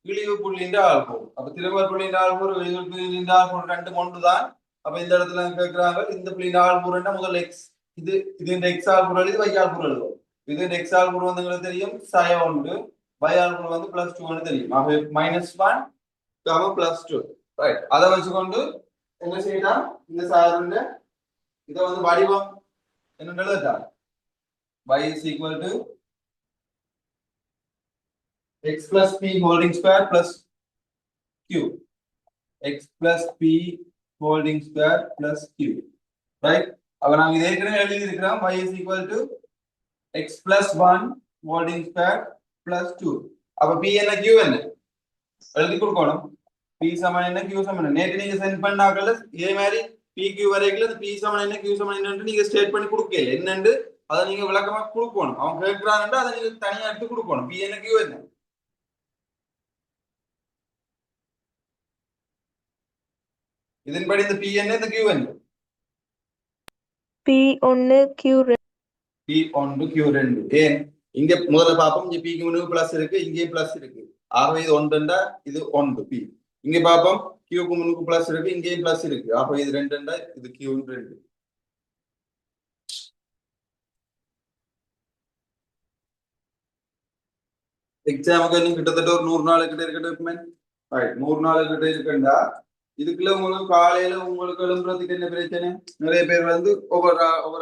இழிவு புள்ளின்ற ஆள்கூறு அப்ப திரும்பல் புள்ளின்ற ஆள்கூறு இழிவு புள்ளின்ற ஆள்கூறு ரெண்டும் ஒன்றுதான் அப்ப இந்த இடத்துல கேட்கிறாங்க இந்த புள்ளின்ற ஆள்கூறுன்னா முதல் எக்ஸ் இது இந்த எக்ஸ் ஆள்கூறு எழுதி y ஆள்கூறு எழுதுவோம் இது இந்த எக்ஸ் ஆள்கூறு வந்து எங்களுக்கு தெரியும் சய 1 y ஆள்கூறு வந்து +2 தெரியும் ஆகவே -1 +2 ரைட் அதை வச்சுக்கொண்டு என்ன செய்யலாம் இந்த சாருங்க இதை வந்து வடிவம் என்ன எழுதட்டா y is equal to x plus p holding square plus q x plus p holding square plus q, right? அப்ப நாங்க இது ஏற்கனவே எழுதி இருக்கிறோம் y is equal to x plus 1 holding square plus 2. அப்ப p என்ன q என்ன எழுதி கொடுக்கணும். p சமம் என்ன q சமம் என்ன நேத்து நீங்க சென்ட் பண்ணாங்கல இதே மாதிரி pq வரைக்கும் p சமம் என்ன q சமம் என்னன்னு நீங்க ஸ்டேட் பண்ணி கொடுக்கல என்னன்னு அதை நீங்க விளக்கமா கொடுக்கணும். அவன் கேட்கறான்டா அதை நீங்க தனியா எடுத்து கொடுக்கணும். p என்ன q என்ன இதன்படி இந்த p என்ன இந்த q என்ன P1 Q2 p1 q2 ஏன் இங்க முதல்ல பாப்போம் இங்க p க்கு முன்னுக்கு பிளஸ் இருக்கு இங்கேயும் பிளஸ் இருக்கு ஆகவே இது ஒன்றுண்டா இது 1 p இங்க பாப்போம் q க்கு முன்னுக்கு பிளஸ் இருக்கு இங்கேயும் பிளஸ் இருக்கு ஆகவே இது ரெண்டுண்டா இது q2 எக்ஸாமுக்கு இன்னும் கிட்டத்தட்ட ஒரு 100 நாள் கிட்ட இருக்கட்டுமே ரைட் 100 நாள் கிட்ட இருக்குண்டா இதுக்குள்ள உங்களுக்கு காலையில உங்களுக்கு எழும்புறதுக்கு என்ன பிரச்சனை நிறைய பேர் வந்து ஒவ்வொரு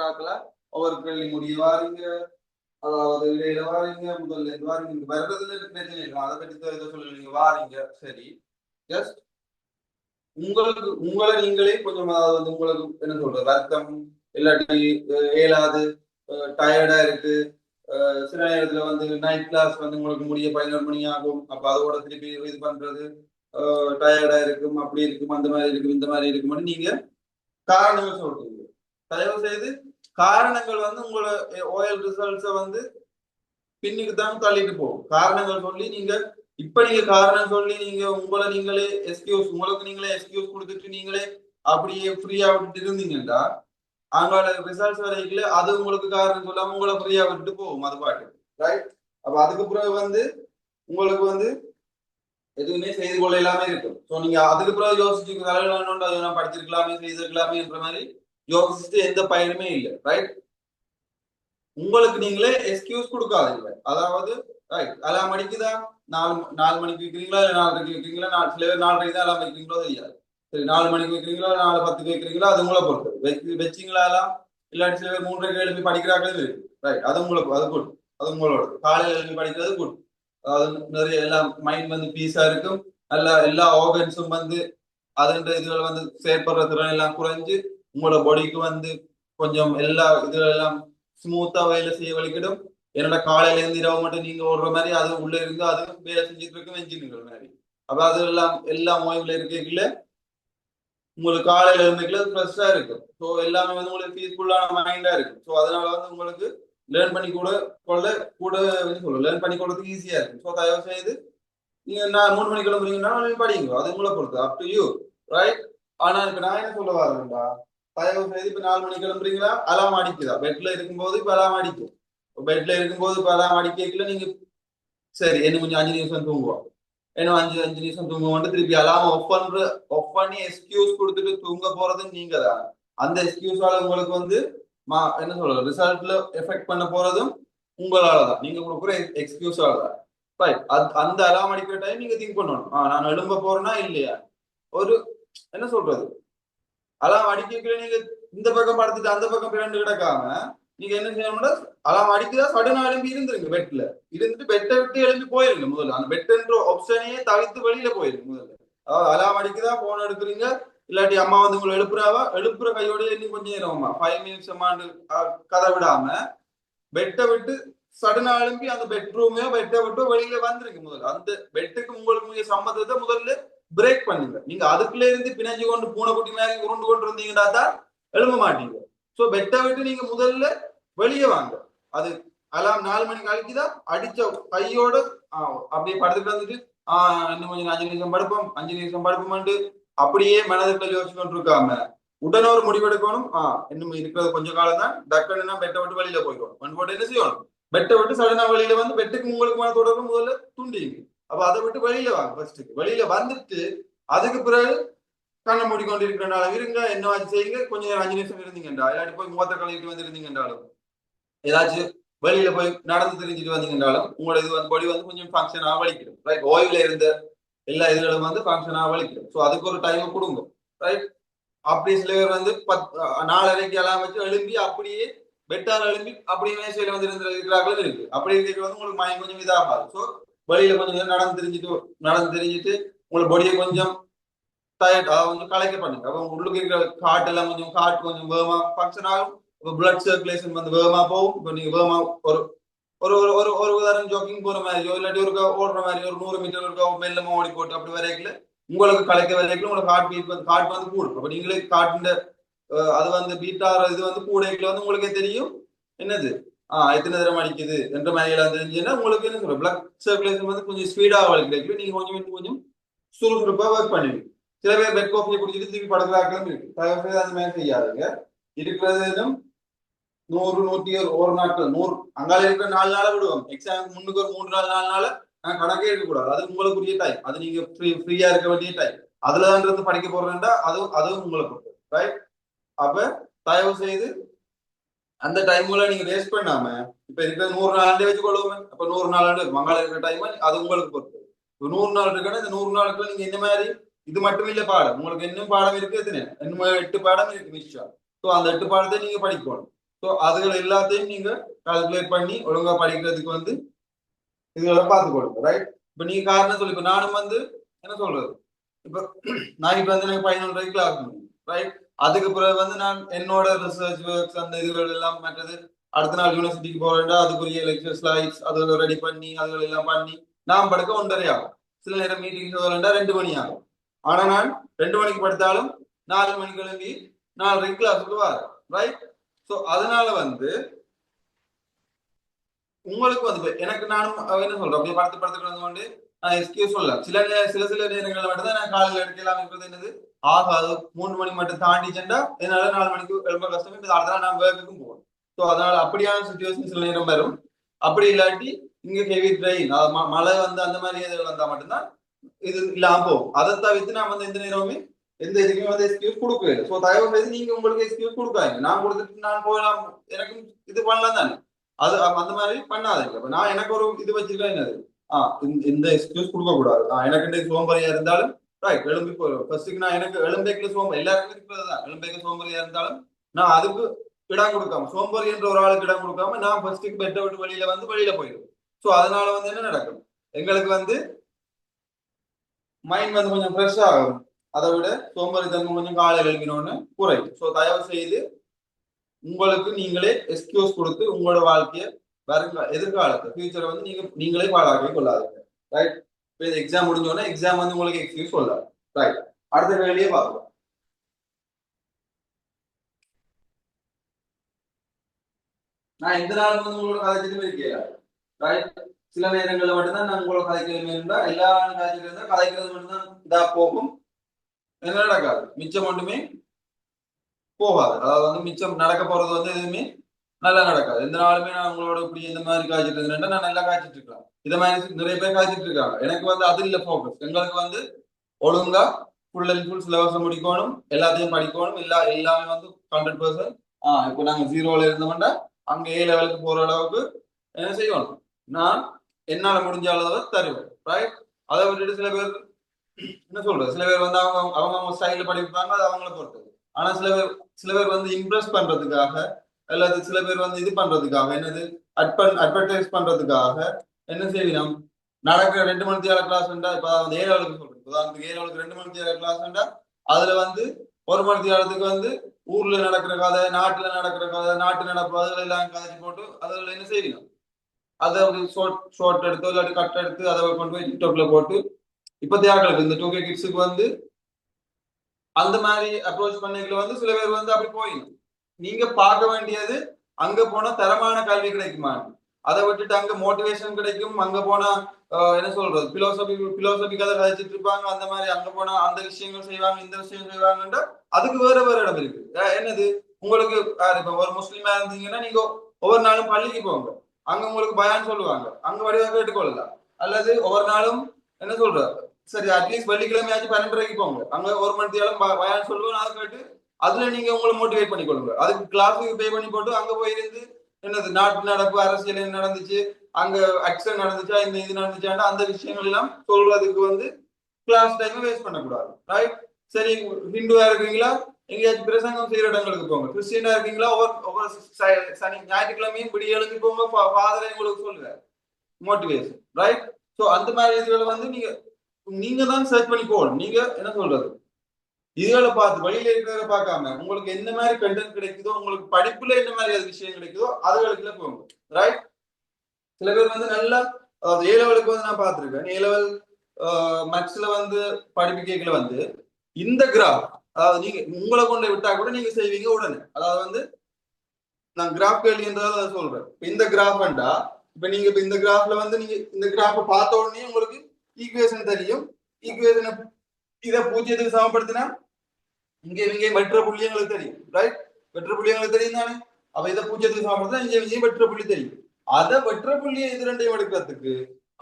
ஆக்கலா ஒவ்வொரு கேள்வி முடிய வாரீங்க அதாவது இடையில வாரீங்க முதல்ல இருந்து வாரீங்க வர்றதுல பிரச்சனை இல்லை அதை பற்றி எதை சொல்ல நீங்க வாரீங்க சரி ஜஸ்ட் உங்களை நீங்களே கொஞ்சம் அதாவது வந்து உங்களுக்கு என்ன சொல்றது வருத்தம் இல்லாட்டி இயலாது டயர்டா இருக்கு சில நேரத்துல வந்து நைட் கிளாஸ் வந்து உங்களுக்கு முடிய 11 மணி ஆகும் அப்ப அதோட திருப்பி இது பண்றது டயர்டா இருக்கும் அப்படி இருக்கும் அந்த மாதிரி இருக்கும் இந்த மாதிரி இருக்கும் நீங்க காரணங்கள் சொல்றீங்க தயவு செய்து காரணங்கள் வந்து உங்களோட ஓஎல் ரிசல்ட்ஸை வந்து பின்னுக்கு தான் தள்ளிட்டு போகும். காரணங்கள் சொல்லி நீங்க இப்ப நீங்க காரணம் சொல்லி நீங்க உங்களை நீங்களே எக்ஸ்கியூஸ் உங்களுக்கு நீங்களே எக்ஸ்கியூஸ் கொடுத்துட்டு நீங்களே அப்படியே ஃப்ரீயா விட்டுட்டு இருந்தீங்கன்னா அவங்களோட ரிசல்ட்ஸ் வரைக்கும் அது உங்களுக்கு காரணம் சொல்லாம உங்களை ஃப்ரீயா விட்டுட்டு போகும் அது பாட்டு ரைட். அப்ப அதுக்கு பிறகு வந்து உங்களுக்கு வந்து எதுவுமே செய்து கொள்ள எல்லாமே இருக்கும். ஸோ நீங்க அதுக்கு பிறகு யோசிச்சு தலைவலா படிச்சிருக்கலாமே செய்திருக்கலாமே என்ற மாதிரி யோசிச்சுட்டு எந்த பயனுமே இல்லை ரைட். உங்களுக்கு நீங்களே எக்ஸ்கியூஸ் கொடுக்காதீங்க. அதாவது ரைட் அலாம் மணிக்குதா 4 மணிக்கு வைக்கிறீங்களா இல்லை 4:30 வைக்கிறீங்களா சில பேர் 4:30 தான் அலாம் வைக்கிறீங்களோ தெரியாது சரி 4 மணிக்கு வைக்கிறீங்களா 4:10 வைக்கிறீங்களா அது உங்களை பொறுத்தது வச்சிங்களா எல்லாம் இல்லாட்டி சில பேர் 3:30 எழுப்பி படிக்கிறாங்களே இருக்கு ரைட் அது உங்களுக்கு அது குட் அது உங்களோட காலையில் எழுப்பி படிக்கிறது குட். அதாவது நிறைய எல்லாம் மைண்ட் வந்து பீஸா இருக்கும் எல்லா ஆர்கன்ஸும் வந்து அதுன்ற இதுகள் வந்து செயற்படுற திறன் எல்லாம் குறைஞ்சு உங்களோட பாடிக்கு வந்து கொஞ்சம் எல்லா இதுகள் எல்லாம் ஸ்மூத்தா வேலை செய்ய வலிக்கிடும். என்னோட காலையில இருந்து இரவு மட்டும் நீங்க ஓடுற மாதிரி அது உள்ள இருந்து அது வேலை செஞ்சுட்டு இருக்கும் என்ஜின்கள் மாதிரி அப்ப அது எல்லாம் ஓய்வுல இருக்கல உங்களுக்கு காலையில இருந்துக்கல ஃப்ரெஷ்ஷா இருக்கும். ஸோ எல்லாமே வந்து உங்களுக்கு பீஸ்ஃபுல்லான மைண்டா இருக்கும். ஸோ அதனால வந்து உங்களுக்கு லேர்ன் பண்ணி கூட சொல்லுவோம் லேர்ன் பண்ணி கொடுறதுக்கு ஈஸியா இருக்கும். ஸோ தயவு செய்து நீங்க 3 மணிக்கு கிளம்புறீங்கன்னா படிங்க அது உங்களை பொறுத்து அப் டு யூ ரைட். ஆனா இப்ப நான் என்ன சொல்ல வரேன்டா தயவு செய்து இப்ப 4 மணிக்கு கிளம்புறீங்களா அலாம் அடிக்குதா பெட்ல இருக்கும்போது இப்ப அலாம் அடிக்கும் பெட்ல இருக்கும்போது இப்ப அலாம் அடிக்கல நீங்க சரி என்ன கொஞ்சம் 5 நிமிஷம் தூங்குவோம் என்ன 5 நிமிஷம் தூங்குவோம் திருப்பி அலாம் ஆஃப் பண்ணி எக்ஸ்கியூஸ் கொடுத்துட்டு தூங்க போறது நீங்க தான். அந்த எக்ஸ்கியூஸால உங்களுக்கு வந்து என்ன சொல்றது ரிசல்ட்ல எஃபெக்ட் பண்ண போறதும் உங்களாலதான் நீங்க கொடுக்குற எக்ஸ்கியூஸால தான் ரைட். அந்த அலாம் அடிக்கிற டைம் நீங்க திங்க் பண்ணணும் நான் எழும்ப போறேன்னா இல்லையா ஒரு என்ன சொல்றது அலாம் அடிக்கல நீங்க இந்த பக்கம் படுத்துட்டு அந்த பக்கம் பிறண்டு கிடக்காம நீங்க என்ன செய்யணும்னா அலாம் அடிக்குதா சடனா எழும்பி இருந்துருங்க பெட்ல இருந்துட்டு பெட்டை விட்டு எழும்பி போயிருங்க முதல்ல அந்த பெட்ன்ற ஆப்ஷனையே தவிர்த்து வெளியில போயிருங்க முதல்ல. அதாவது அலாம் அடிக்குதா போன் எடுக்கிறீங்க இல்லாட்டி அம்மா வந்து உங்களை எழுப்புற கையோட இன்னும் கொஞ்சம் நேரமா 5 நிமிஷம் கதை விடாம பெட்டை விட்டு சடனா எழும்பி அந்த பெட்ரூமே பெட்டை விட்டு வெளியில வந்துருங்க முதல்ல. அந்த பெட்டுக்கு உங்களுக்கு சம்மந்தத்தை முதல்ல பிரேக் பண்ணுங்க. நீங்க அதுக்குள்ள இருந்து பிணைஞ்சு கொண்டு பூனைக்குட்டி மாதிரி உருண்டு கொண்டு இருந்தீங்கன்னா தான் எழும்ப மாட்டீங்க. ஸோ பெட்டை விட்டு நீங்க முதல்ல வெளியே வாங்க. அது அலாம் 4 மணிக்கு அழிச்சுதான் அடிச்ச கையோட அப்படியே படுத்துட்டு வந்துட்டு இன்னும் கொஞ்சம் 5 நிமிஷம் படுப்போம் 5 நிமிஷம் படுப்போம்ட்டு அப்படியே மனதுக்குள்ள யோசிச்சு கொண்டு இருக்காம உடனே ஒரு முடிவெடுக்கணும். இன்னும் இருக்கிறது கொஞ்சம் காலம் தான் டக்குன்னா பெட்டை விட்டு வெளியில போயிடும் போட்டு என்ன செய்யணும் பெட்டை விட்டு சடனா வெளியில வந்து பெட்டுக்கு உங்களுக்கு மன தொடர்பு முதல்ல துண்டிங்க. அப்ப அதை விட்டு வெளியில வாங்க ஃபர்ஸ்ட்டுக்கு வெளியில வந்துட்டு அதுக்கு பிறகு கண்ணை மூடிக்கொண்டு இருக்கிறனால இருங்க என்ன செய்யுங்க கொஞ்சம் நேரம் 5 நிமிஷம் இருந்தீங்கன்றா இல்லாட்டி போய் முகத்தை கழுவிட்டு வந்து இருந்தீங்கன்றாலும் ஏதாச்சும் வெளியில போய் நடந்து தெரிஞ்சுட்டு வந்தீங்கன்றாலும் உங்களோட இது வந்து பாடி வந்து கொஞ்சம் ஃபங்க்ஷன் ஆவலிக்கிறோம் ரைட். ஓய்வுல இருந்த எல்லா இதுகளும் வந்து ஃபங்க்ஷன் ஆவலிக்கிறோம். ஸோ அதுக்கு ஒரு டைமை கொடுங்க ரைட். அப்படி சில பேர் வந்து 4:30 எல்லாம் வச்சு எழும்பி அப்படியே பெட்டால் எழும்பி அப்படியே மேசையில வந்து இருக்கிறார்களும் இருக்கு. அப்படி இருக்கிறது வந்து உங்களுக்கு மைண்ட் கொஞ்சம் இதாகாது. ஸோ வெளியில கொஞ்சம் நடந்து தெரிஞ்சுட்டு உங்களுக்கு பொடியை கொஞ்சம் டயர்ட் அதாவது கொஞ்சம் கலைக்க பண்ணுங்க. அப்போ உள்ளுக்கு இருக்கிற ஹார்ட் எல்லாம் கொஞ்சம் ஹார்ட் கொஞ்சம் வேகமா ஃபங்க்ஷன் ஆகும். இப்போ பிளட் சர்க்குலேஷன் வந்து வேகமா போகும். இப்போ நீங்க வேகமா ஒரு ஒரு ஒரு ஒரு ஒரு உதாரணம் ஜாக்கிங் போற மாதிரியோ இல்லாட்டி ஒரு ஓடுற மாதிரி ஒரு 100 மீட்டர் ஒரு மெல்லமா ஓடி போட்டு அப்படி வரைக்கல உங்களுக்கு கலைக்க வரைக்கும் உங்களுக்கு ஹார்ட் பீட் வந்து ஹார்ட் வந்து கூடும். அப்ப நீங்களே காட்டுண்ட அது வந்து பீட் ஆகிற இது வந்து கூடைக்குள்ள வந்து உங்களுக்கே தெரியும் என்னது எத்தனை தடவை அடிக்குது என்ற மாதிரி எல்லாம் தெரிஞ்சுன்னா உங்களுக்கு என்ன சொல்ற பிளட் சர்க்குலேஷன் வந்து கொஞ்சம் ஸ்பீடா கிடைக்கும். நீங்க கொஞ்சம் கொஞ்சம் சுறுசுறுப்பா ஒர்க் பண்ணுவீங்க. சில பேர் பெட் காஃபியை குடிச்சிட்டு திருப்பி படுக்கிறாக்களும் இருக்கு. தயவு செய்து அந்த மாதிரி செய்யாதுங்க. இருக்கிறது 100 101 நாட்கள் 100 அங்கால இருக்கிற 4 நாளை விடுவோம். எக்ஸாம் முன்னுக்கு ஒரு 3 நாள் 4 நாள் கணக்கே இருக்கக்கூடாது. அது உங்களுக்குரிய டைம். அது நீங்க ஃப்ரீயா இருக்க வேண்டிய டைம். அதுலதான் இருந்து படிக்க போறேன்டா அதுவும் உங்களுக்கு ரைட். அப்ப தயவு செய்து அந்த டைம்ல நீங்க வேஸ்ட் பண்ணாம இப்ப இருக்கிற 100 நாள் வச்சு கொள்ளுவோம். அப்ப 100 நாள் மங்கால இருக்கிற டைம் அது உங்களுக்கு பொறுத்து. 100 நாள் இருக்குன்னா இந்த 100 நாளுக்குள்ள நீங்க என்ன மாதிரி இது மட்டும் இல்ல பாடம் உங்களுக்கு இன்னும் பாடம் இருக்கு. இன்னும் 8 பாடம் இருக்கு மிச்சம். ஸோ அந்த 8 பாடத்தை நீங்க படிக்கணும். ஸோ அதுகள் எல்லாத்தையும் நீங்க கால்குலேட் பண்ணி ஒழுங்கா படிக்கிறதுக்கு வந்து இதுகளை பார்த்துக்கொள்ளுங்க ரைட். இப்ப நீங்க காரணம் சொல்லி இப்ப நானும் வந்து என்ன சொல்றது இப்ப நான் இப்ப வந்து எனக்கு 11 கிளாஸ் ரைட். அதுக்கு பிறகு வந்து நான் என்னோட ரிசர்ச் ஒர்க்ஸ் அந்த இதுகள் எல்லாம் மற்றது அடுத்த நாள் யூனிவர்சிட்டிக்கு போறேன்டா அதுக்குரிய லெக்சர் ஸ்லைட்ஸ் அதுகளை ரெடி பண்ணி அதுகள் எல்லாம் பண்ணி நான் படுக்க 1:30 ஆகும். சில நேரம் மீட்டிங் வரேன்டா 2 மணி ஆகும். ஆனா நான் 2 மணிக்கு படுத்தாலும் 4 மணிக்கு கிளம்பி 4 கிளாஸுக்கு வரேன் ரைட். ஸோ அதனால வந்து உங்களுக்கு வந்து எனக்கு நானும் என்ன சொல்றேன் அப்படியே படத்துக்கு வந்து நான் எஸ்கியூஸ் சொல்லலாம். சில நேரங்களில் மட்டும்தான் நான் காலையில் எடுக்கலாம் இருக்கிறது என்னது ஆகாது 3 மணி மட்டும் தாண்டிச்சேன்டா என்னால 4 மணிக்கு ரொம்ப கஷ்டம். அதனால நான் வேகத்துக்கும் போகணும். ஸோ அதனால அப்படியான சுச்சுவேஷன் சில நேரம் வரும். அப்படி இல்லாட்டி இங்க ஹெவி ட்ரெயின் மழை வந்து அந்த மாதிரி எதுவும் வந்தா மட்டும்தான் இது இல்லாம போகும். அதை தவிர்த்து நான் வந்து எந்த நேரமுமே எந்த இதுக்குமே வந்து எக்ஸ்கியூஸ் கொடுக்கவே இல்லை. ஸோ தயவு செய்து நீங்க உங்களுக்கு எக்ஸ்கியூஸ் கொடுக்காங்க. நான் கொடுத்துட்டு நான் போகலாம் எனக்கும் இது பண்ணலாம் தானே. அது அந்த மாதிரி பண்ணாதீங்க. அப்ப நான் எனக்கு ஒரு இது வச்சிருக்கேன் என்னது இந்த எக்ஸ்கியூஸ் கொடுக்க கூடாது. எனக்கு இந்த சோம்பறியா இருந்தாலும் ரைட் எழும்பி போயிடும். ஃபர்ஸ்ட்டுக்கு நான் எனக்கு எழும்பைக்குள்ள சோம்பரி எல்லாருக்கும் இருக்கிறதுதான். எழும்பைக்கு சோம்பறியா இருந்தாலும் நான் அதுக்கு இடம் கொடுக்காம சோம்பரி என்ற ஒரு ஆளுக்கு இடம் கொடுக்காம நான் ஃபர்ஸ்ட்டுக்கு பெட்டை விட்டு வெளியில போயிடுவேன். ஸோ அதனால வந்து என்ன நடக்கும் எங்களுக்கு வந்து மைண்ட் வந்து கொஞ்சம் ஃப்ரெஷ் ஆகும். அதை விட சோம்பேறித்தன்மை கொஞ்சம் காலையில் எழுப்பினோன்னு குறையும். ஸோ தயவு செய்து உங்களுக்கு நீங்களே எக்ஸ்கியூஸ் கொடுத்து உங்களோட வாழ்க்கையை எதிர்காலத்தை ஃபியூச்சரை வந்து நீங்களே பாழாக்கி கொள்ளாதீங்க ரைட். இப்போ எக்ஸாம் முடிஞ்சோன்னா எக்ஸாம் வந்து உங்களுக்கு எக்ஸ்கியூஸ் சொல்லாது ரைட். அடுத்த வேலையே பார்க்கலாம். நான் எந்த நாளும் வந்து உங்களோட கதைச்சிட்டு இருக்கேன் ரைட். சில நேரங்களில் மட்டும்தான் நான் உங்களோட கதைக்கிறது இருந்தா எல்லா கதைச்சிட்டு இருந்தா கதைக்கிறது மட்டும்தான் இதா போகும். என்ன நடக்காது மிச்சம் மட்டுமே போகாது. அதாவது வந்து மிச்சம் நடக்க போறது வந்து எதுவுமே நல்லா நடக்காது. எந்த நாளுமே நான் உங்களோட இப்படி இந்த மாதிரி காய்ச்சிட்டு இருந்தேன் நான் நல்லா காய்ச்சிட்டு இருக்கலாம். இதை மாதிரி நிறைய பேர் காய்ச்சிட்டு இருக்காங்க. எனக்கு வந்து அது இல்ல போக்கஸ். எங்களுக்கு வந்து ஒழுங்கா ஃபுல் அண்ட் ஃபுல் சிலபஸ் முடிக்கணும் எல்லாத்தையும் படிக்கணும் எல்லாமே வந்து 100%. இப்போ நாங்க 0ல இருந்தோம்னா அங்க A லெவலுக்கு போற அளவுக்கு என்ன செய்யணும் நான் என்னால முடிஞ்ச அளவு தருவேன் ரைட். அதை விட்டுட்டு சில பேர் என்ன சொல்றது சில பேர் வந்து அவங்க ஸ்டைல படிப்பாங்க அது அவங்கள பொறுத்தது. ஆனா சில பேர் வந்து இம்ப்ரெஸ் பண்றதுக்காக அல்லது சில பேர் வந்து இது பண்றதுக்காக என்னது அட்வர்டைஸ் பண்றதுக்காக என்ன செய்யணும் நடக்கிற 2 மணி நேரம் கிளாஸ் இப்ப வந்து 7 ஆளுக்கு சொல்றேன். உதாரணத்துக்கு 7 ஆளுக்கு 2 மணி நேரம் கிளாஸ் அதுல வந்து 1 மணி நேரத்துக்கு வந்து ஊர்ல நடக்கிற கதை நாட்டுல நடக்கிற கதை நாட்டு நடப்பு அதுல எல்லாம் கதைச்சு போட்டு அதுல என்ன செய்யணும் அதை ஒரு ஷார்ட் எடுத்து இல்லாட்டி கட் எடுத்து அதை கொண்டு போய் டிக்டாக்ல போட்டு இப்ப தேவைகளுக்கு இந்த 2K கிட்ஸுக்கு வந்து அந்த மாதிரி அப்ரோச் பண்ணிக்கல வந்து சில பேர் வந்து அப்படி போயிடும். நீங்க பார்க்க வேண்டியது அங்க போனா தரமான கல்வி கிடைக்குமா அதை விட்டுட்டு அங்க மோட்டிவேஷன் கிடைக்கும் அங்க போனா என்ன சொல்றது பிலோசபி கதை கதைச்சிட்டு இருப்பாங்க. அந்த மாதிரி அங்க போனா அந்த விஷயங்கள் செய்வாங்க இந்த விஷயம் செய்வாங்கன்ற அதுக்கு வேற இடம் இருக்கு. என்னது உங்களுக்கு இப்ப ஒரு முஸ்லீமா இருந்தீங்கன்னா நீங்க ஒவ்வொரு நாளும் பள்ளிக்கு போங்க. அங்க உங்களுக்கு பயான் சொல்லுவாங்க அங்க வடிவா கேட்டுக்கொள்ளலாம். அல்லது ஒவ்வொரு நாளும் என்ன சொல்றது சரி அட்லீஸ்ட் வெள்ளிக்கிழமையாச்சும் 12:30 போங்க. அங்க 1 மணி நேரம் பயான் சொல்லுவோம் அதை கேட்டு அதுல நீங்க உங்களை மோட்டிவேட் பண்ணிக்கொள்ளுங்க. அதுக்கு கிளாஸுக்கு பே பண்ணி போட்டு அங்க போயிருந்து என்னது நாட்டு நடப்பு அரசியல் என்ன நடந்துச்சு அங்க ஆக்சிடென்ட் நடந்துச்சா இந்த இது நடந்துச்சாண்டா அந்த விஷயங்கள் எல்லாம் சொல்றதுக்கு வந்து கிளாஸ் டைம் வேஸ்ட் பண்ணக்கூடாது ரைட். சரி ஹிந்துவா இருக்கீங்களா எங்கேயாச்சும் பிரசங்கம் செய்யற இடங்களுக்கு போங்க. கிறிஸ்டியனா இருக்கீங்களா ஒவ்வொரு சனி ஞாயிற்றுக்கிழமையும் இப்படி எழுதி போங்க. ஃபாதரை உங்களுக்கு சொல்லுவார் மோட்டிவேஷன் ரைட். ஸோ அந்த மாதிரி இதுகளை வந்து நீங்க தான் சர்ச் பண்ணி போகணும். நீங்க என்ன சொல்றது இதுகளை பார்த்து வெளியில இருக்கிறத பார்க்காம உங்களுக்கு என்ன மாதிரி கண்டென்ட் கிடைக்குதோ, உங்களுக்கு படிப்புல என்ன மாதிரி அது விஷயம் கிடைக்குதோ அதுகளுக்குள்ள போங்க. ரைட்? சில பேர் வந்து நல்லா, அதாவது ஏ லெவலுக்கு வந்து நான் பார்த்திருக்கேன். ஏ லெவல் மேக்ஸ்ல வந்து படிப்பு வந்து இந்த கிராஃப், அதாவது நீங்க உங்களை கொண்டு விட்டா கூட நீங்க செய்வீங்க உடனே. அதாவது வந்து நான் கிராஃப் கேள்வி என்றால் அதை சொல்றேன். இந்த கிராஃப்ண்டா, இப்ப நீங்க இப்ப இந்த கிராஃப்ல வந்து நீங்க இந்த கிராஃப் பார்த்த உடனே உங்களுக்கு ஈக்குவேஷன் தெரியும். ஈக்குவேஷனை இதை பூஜ்ஜியத்துக்கு சமப்படுத்தினா இங்கே வெற்ற புள்ளி எங்களுக்கு தெரியும். ரைட்? வெற்ற புள்ளி எங்களுக்கு தெரியும் தானே. அப்ப இதை பூஜ்ஜியத்துக்கு சமப்படுத்தினா இங்கே வெற்ற புள்ளி தெரியும். அதை வெற்ற புள்ளியை இது ரெண்டையும் எடுக்கிறதுக்கு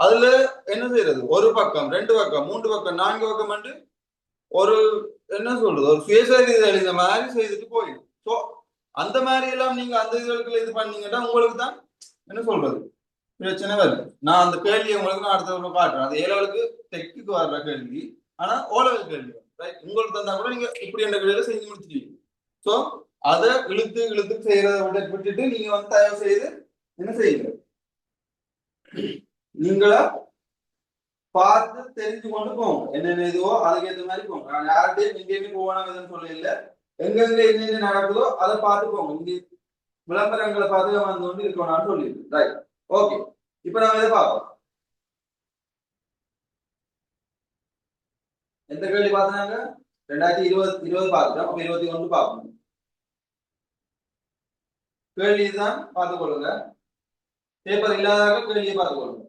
அதுல என்ன செய்யறது? ஒரு பக்கம், ரெண்டு பக்கம், மூன்று பக்கம், நான்கு பக்கம் ஒரு என்ன சொல்றது, ஒரு சுயசரிதை எழுத மாதிரி செய்துட்டு போயிடும். ஸோ அந்த மாதிரி எல்லாம் நீங்க அந்த இதுகளுக்குள்ள இது பண்ணீங்கன்னா உங்களுக்கு தான் என்ன சொல்றது பிரச்சனை வருது. நான் அந்த கேள்வியை உங்களுக்கு நான் அடுத்த காட்டுறேன். அது ஏழவளுக்கு டெக்குக்கு வர்ற கேள்வி, ஆனா ஓலவல் கேள்வி. ரைட்? உங்களுக்கு தந்தா கூட நீங்க இப்படி என்ற கேள்வியில செஞ்சு முடிச்சிருவீங்க. ஸோ அதை இழுத்து இழுத்து செய்யறத விட்டுட்டு நீங்க வந்து தயவு செய்து என்ன செய்யுங்க, நீங்களா பார்த்து தெரிஞ்சு கொண்டு போங்க. என்னென்ன இதுவோ அதுக்கு ஏற்ற மாதிரி போங்க. நான் யார்கிட்டையும் எங்கேயுமே போவானதுன்னு சொல்ல இல்லை. எங்கெங்க என்னென்ன நடக்குதோ அதை பார்த்து போங்க. இங்க விளம்பரங்களை பார்த்து வந்து கொண்டு இருக்கணும்னு சொல்லியிருக்கு. ரைட்? ஓகே, இப்ப நாம இதை பார்ப்போம். எந்த கேள்வி பார்த்தாங்க? 2020 பார்த்துட்டோம். அப்ப 21 பார்க்கணும். கேள்வி தான் பார்த்துக் கொள்ளுங்க. பேப்பர் இல்லாத கேள்வியை பார்த்துக் கொள்ளுங்க.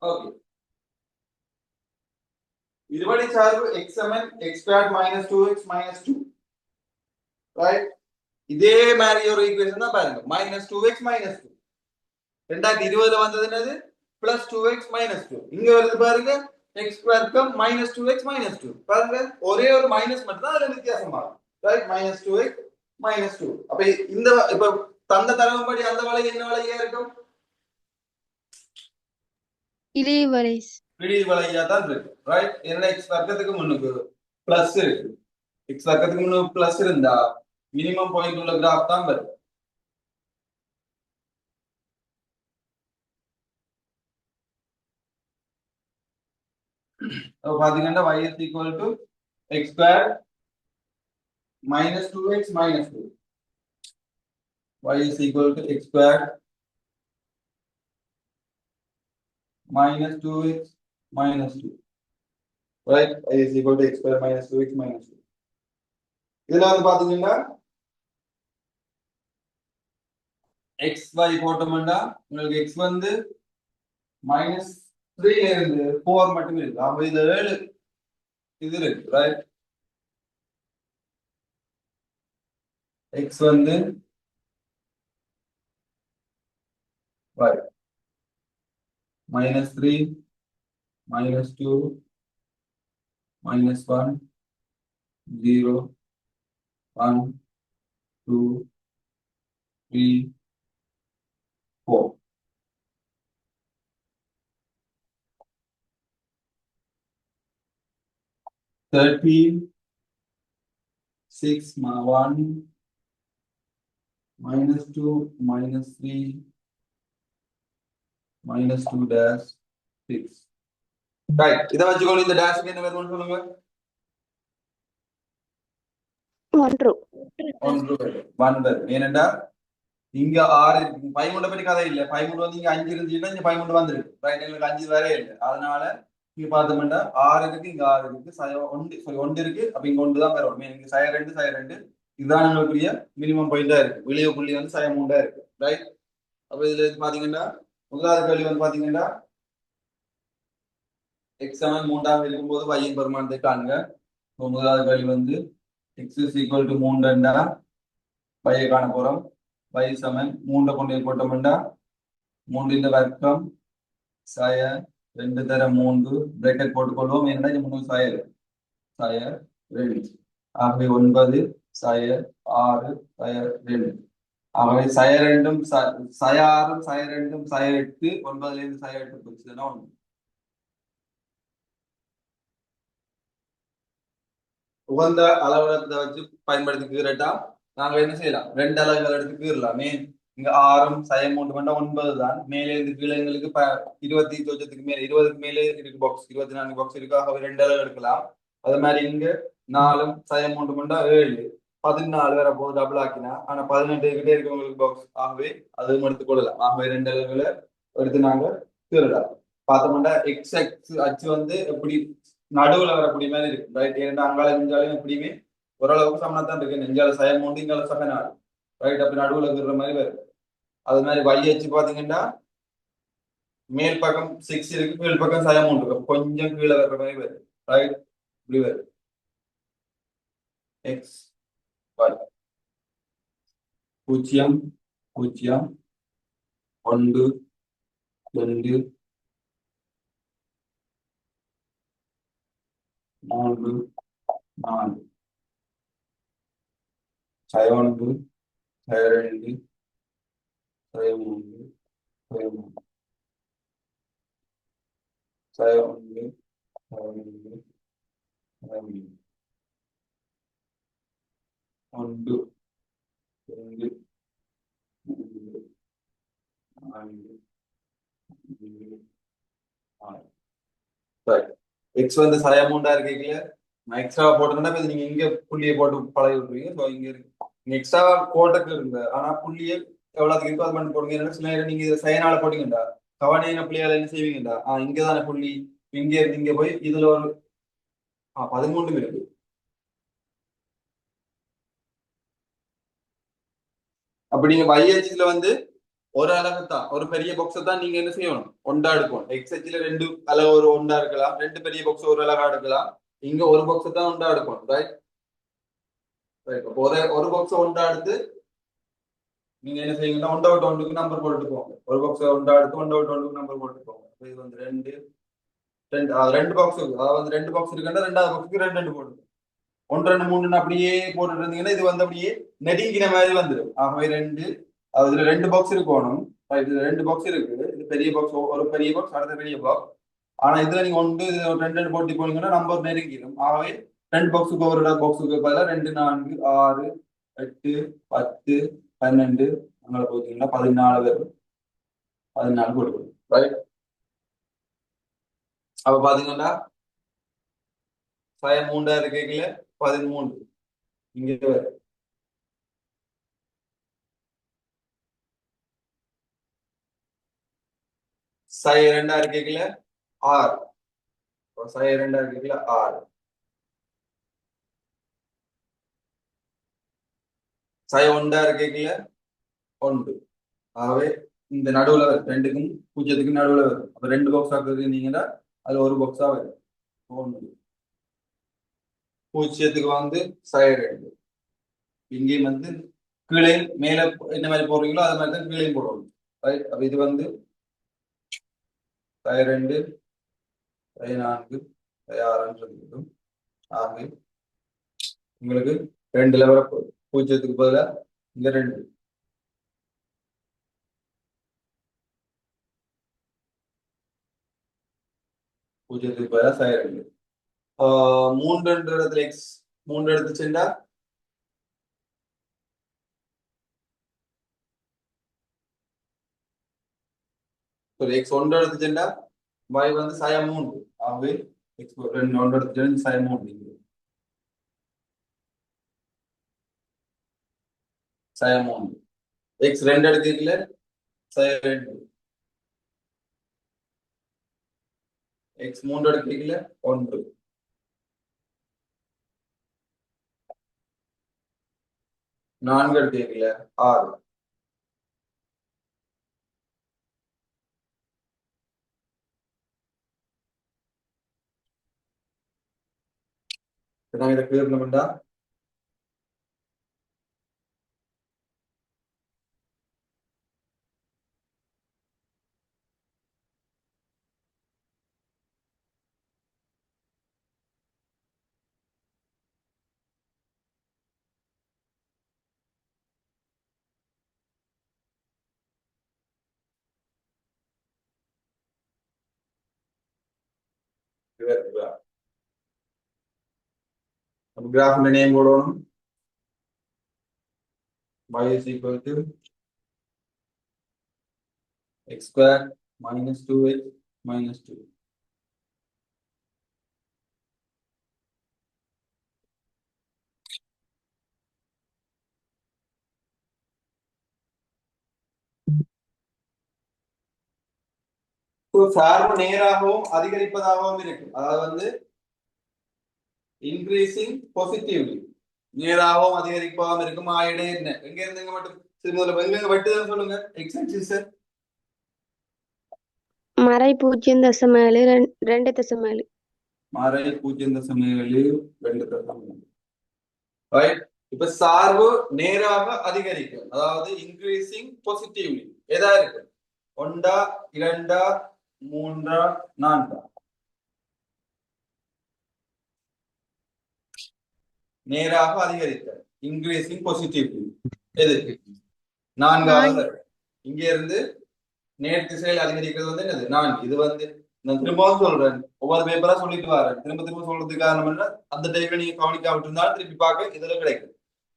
ஓகே, இருபடி சார்பு x சமன் x square minus 2x minus 2. Right? இதே மாதிரி ஒரு ஈக்குவேஷன் தான் பாருங்க. மைனஸ் 2x மைனஸ் 2 2020 வந்தது என்னது? Plus 2x minus 2. இங்க வருது பாருங்க, x வர்க்கம் மைனஸ் 2x மைனஸ் 2. பாருங்க, ஒரே ஒரு மைனஸ் மட்டும் தான் அதுல வித்தியாசமா இருக்கும். ரைட்? Minus 2x minus 2. அப்ப இந்த இப்ப தந்த தரவுப்படி அந்த வளை என்ன வளையா இருக்கும்? இளைய வரை. இடைவெளி வளையா தான் இருக்கு. ரைட்? என்ன x வர்க்கத்துக்கு முன்னுக்கு பிளஸ் இருக்கு. x வர்க்கத்துக்கு முன்னுக்கு பிளஸ் இருந்தா மினிமம் பாயிண்ட் உள்ள கிராஃப் தான் வரும். அப்ப பாத்தீங்கன்னா y is equal to x square minus 2x minus 2. Y is equal to x square minus 2x minus 2. Right? Y is equal to x square minus 2x minus 2. இதுல வந்து பாத்தீங்கன்னா xy போட்டோம்னா உங்களுக்கு x வந்து minus 3 ல இருந்து 4 மட்டுமே இருக்கு. அப்ப இது 7 இது இருக்கு. ரைட்? x வந்து right minus 3 minus 2 minus 1 0 1 2 3 4. Thirteen 6 1 minus 2 minus 3 minus 2 dash 6. Right? இதை வச்சுக்கோங்க. இந்த டேஷுக்கு என்ன வரும்னு சொல்லுங்க. 1 வரும். ஏனென்றா இங்க 6 இருக்கு. 5 பற்றி கதை இல்லை. 5 வந்து இங்க 5 இருந்துச்சுன்னா இங்க 5 வந்துருக்கு. ரைட்? எங்களுக்கு 5 வரை இல்லை. அதனால இங்க பார்த்தோம்னா 6 இருக்கு, இங்க 6 இருக்கு, 1 இருக்கு. அப்ப இங்க 1 தான் வரும். இங்க சய 2 இதுதான் எங்களுக்குரிய மினிமம் பாயிண்டா இருக்கு. வெளிய புள்ளி வந்து சய 3 இருக்கு. ரைட்? அப்ப இதுல பாத்தீங்கன்னா முதலாவது கேள்வி வந்து பாத்தீங்கன்னா x சமன் 3 இருக்கும்போது y இன் பெருமானத்தை காணுங்க. முதலாவது கேள்வி வந்து x is equal to 3 என்றா y ஐ காண போறோம். y சமன் 3 கொண்டு போட்டோம்னா 3 இந்த வர்க்கம் சய 2 தர 3 பிராக்கெட் போட்டுக்கொள்வோம். ஏன்னா இது 3 சய 2. ஆகவே 9 சய 6 சய 2. ஆகவே சய 2 சய 6 சய 2 சய 8 9ல இருந்து சய 8 போச்சுன்னா ஒண்ணு உகந்த அளவுலத்தை வச்சு பயன்படுத்தி கீறட்டா நாங்க என்ன செய்யலாம் ரெண்டு அளவுகள் எடுத்து கீறலாம் இங்க 6 சயம் 3 பண்ணா 9 தான் மேலே இருந்து கீழே எங்களுக்கு 20 சொச்சத்துக்கு மேல 20க்கு மேலே இருக்கு பாக்ஸ் 24 பாக்ஸ் இருக்கு ஆகவே ரெண்டு அளவு எடுக்கலாம் அது மாதிரி இங்க 4 சயம் 3 பண்ணா 7 14 வரை போகுது டபுள் ஆக்கினா ஆனா 18 கிட்டே இருக்கவங்களுக்கு பாக்ஸ் ஆகவே அதுவும் எடுத்துக் கொள்ளலாம் ஆகவே ரெண்டு அளவுகளை எடுத்து நாங்க கீறலாம் பார்த்தோம்னா எக்ஸ் எக்ஸ் அச்சு வந்து எப்படி நடுவுல வரக்கூடிய மாதிரி இருக்கு ரைட் ஏன்னா அங்கால நெஞ்சாலும் எப்படியுமே ஓரளவுக்கு சமணத்தான் இருக்கு நெஞ்சால சயம் மூண்டு இங்கால சக நாடு ரைட் அப்படி நடுவுல இருக்கிற மாதிரி வரும் அது மாதிரி வையச்சு பாத்தீங்கன்னா மேல் பக்கம் 6 இருக்கு கீழ் பக்கம் சயம் மூன்று இருக்கு கொஞ்சம் கீழே வர்ற மாதிரி வரும் ரைட் இப்படி வரும் எக்ஸ் பூஜ்ஜியம் பூஜ்ஜியம் ஒன்று ரெண்டு மூன்று நாலு சய ஒன்று சய 2 சய 3 சய 3 சய 1 சய 2 சய 1 ரெண்டு மூன்று நான்கு ஐந்து ஆறு எக்ஸ் வந்து சயமூண்டா இருக்கீங்க நான் எக்ஸ்ட்ரா போட்டதுன்னா இப்ப நீங்க இங்க புள்ளியை போட்டு பழகி விட்டுருவீங்க ஸோ இங்க இருக்கு நீங்க எக்ஸ்ட்ரா போட்டுக்கு இருங்க ஆனா புள்ளியை எவ்வளவுக்கு இருக்கோ அது பண்ணி போடுங்க ஏன்னா சில நேரம் நீங்க இதை சயனால போட்டீங்கடா கவனையின புள்ளியால என்ன செய்வீங்கடா இங்கதானே புள்ளி இங்க இருந்து இங்க போய் இதுல ஒரு 13 இருக்கு அப்ப நீங்க YHல வந்து ஒரு அளவு தான் ஒரு பெரிய பாக்ஸை தான் நீங்க என்ன செய்யணும் ஒண்டா எடுக்கணும் XHல ரெண்டு அளவு ஒரு ஒண்டா இருக்கலாம் ரெண்டு பெரிய பாக்ஸ் ஒரு அழகா எடுக்கலாம் இங்க ஒரு பாக்ஸை தான் ஒண்டா எடுக்கணும் ரைட் ரைட் ஒரு பாக்ஸ் ஒண்டா எடுத்து நீங்க என்ன செய்யுங்கன்னா ஒன் அவுட் ஒன்றுக்கு நம்பர் போட்டு போங்க ஒரு பாக்ஸ் ஒன்றா எடுத்து ஒன் அவுட் ஒன்றுக்கு நம்பர் போட்டு போங்க இது வந்து ரெண்டு ரெண்டு ரெண்டு பாக்ஸ் இருக்கு அதாவது வந்து ரெண்டு பாக்ஸ் இருக்குன்னா ரெண்டாவது பாக்ஸுக்கு ரெண்டு ரெண்டு போடுங்க ஒன்று ரெண்டு மூணுன்னு அப்படியே போட்டுட்டு இருந்தீங்கன்னா இது வந்து அப்படியே நெடுங்கின மாதிரி வந்துடும் ஆகவே ரெண்டு இதுல ரெண்டு பாக்ஸ் இருக்கணும் இதுல ரெண்டு பாக்ஸ் இருக்கு இது பெரிய பாக்ஸ் ஒரு பெரிய பாக்ஸ் அடுத்த பெரிய பாக்ஸ் ஆனா இதுல நீங்க ஒன்று இது ரெண்டு ரெண்டு போட்டி போனீங்கன்னா நம்பர் நெருங்கிடும் ஆகவே ரெண்டு பாக்ஸுக்கு ஒரு பாக்ஸுக்கு பதிலாக 2 4 6 8 10 12 அங்கே போத்தீங்கன்னா 14 வரும் 14 போட்டு ரைட் அப்ப பாத்தீங்கன்னா சய 3 இருக்கீங்கள 13 இங்க வரும் சய 2 இருக்கீங்கள 6 சய 2 இருக்கீங்கள 6 சய 1 இருக்கீங்கள 1 ஆகவே இந்த நடுவுல வரும் ரெண்டுக்கும் பூஜ்ஜியத்துக்கும் நடுவுல வரும் அப்ப ரெண்டு பாக்ஸ் ஆக்குறீங்கன்னா அது ஒரு பாக்ஸா வரும் 1 பூஜ்ஜியத்துக்கு வந்து சய 2 இங்கேயும் வந்து கீழே மேல என்ன மாதிரி போடுறீங்களோ அது மாதிரி தான் கீழே போடணும் ரைட் அப்ப இது வந்து சய 2 சய 4 சய 6 இருக்கும் ஆகவே உங்களுக்கு ரெண்டுல வர போகுது பூஜ்ஜியத்துக்கு பதிலா இங்க ரெண்டு பூஜ்ஜியத்துக்கு பதிலா சய 2 மூன்று இடத்துல எக்ஸ் மூன்று எடுத்துச்சுண்டா எக்ஸ் ஒன்று எடுத்துச்சுண்டா y வந்து சய 3 ஆகவே எக்ஸ் ரெண்டு ஒன்று எடுத்துச்சு சய 3 சய 3 எக்ஸ் ரெண்டு எடுக்கல சய 2 எக்ஸ் மூன்று எடுக்கல 1 4 எடுக்கல 6 இதை கிளியர் பண்ணா கிராஃப்ல நேம் போடணும். y is equal to x square minus 2x minus 2. சார்பு நேராகவும் அதிகரிப்பதாகவும் இருக்கு. அதாவது வந்து இன்க்ரீசிங் பாசிட்டிவ்லி நேராகவும் அதிகரிப்பாகவும் இருக்கும். ஆயிடே என்ன எங்க இருந்துங்க மட்டும் முதல்ல எங்க வெட்டுதான் சொல்லுங்க. எக்ஸ் ஆக்சிஸ் மறை 0.7 2.7 மறை 0.7 2.7. ரைட். இப்ப சார்பு நேராக அதிகரிக்கும், அதாவது இன்க்ரீசிங் பாசிட்டிவ்லி எதா இருக்கு? 1 2 3 4 நேராக அதிகரிக்க இன்க்ரீசிங் பாசிட்டிவ்லி எதுக்கு? 4வது. இங்க இருந்து நேர் திசையில் அதிகரிக்கிறது வந்து என்னது? 4. இது வந்து நான் திரும்பவும் சொல்றேன், ஒவ்வொரு பேப்பரா சொல்லிட்டு வரேன். திரும்ப திரும்ப சொல்றதுக்கு காரணம் என்ன? அந்த டைப்ல நீங்க கவனிக்காம இருந்தாலும் திருப்பி பார்க்க இதுல கிடைக்கும்.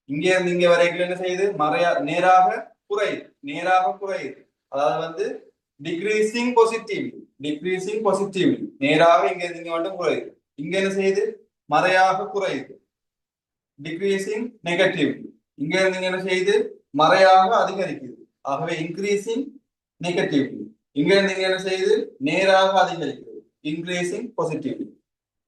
இங்க இருந்து இங்க வரைக்கும் என்ன செய்யுது? நேராக குறையுது, நேராக குறையுது. அதாவது வந்து டிக்ரீசிங் பாசிட்டிவ்லி நேராக இங்க இருந்து இங்க மட்டும் குறையுது. இங்க என்ன செய்யுது? மறையாக குறையுது, டிக்ரீசிங் நெகட்டிவ்லி. இங்க இருந்து இங்க என்ன செய்யுது? மறையாக அதிகரிக்குது. ஆகவே இன்க்ரீசிங் நெகட்டிவ்லி. இங்க இருந்து இங்க என்ன செய்யுது? நேராக அதிகரிக்குது, இன்க்ரீசிங் பாசிட்டிவ்லி.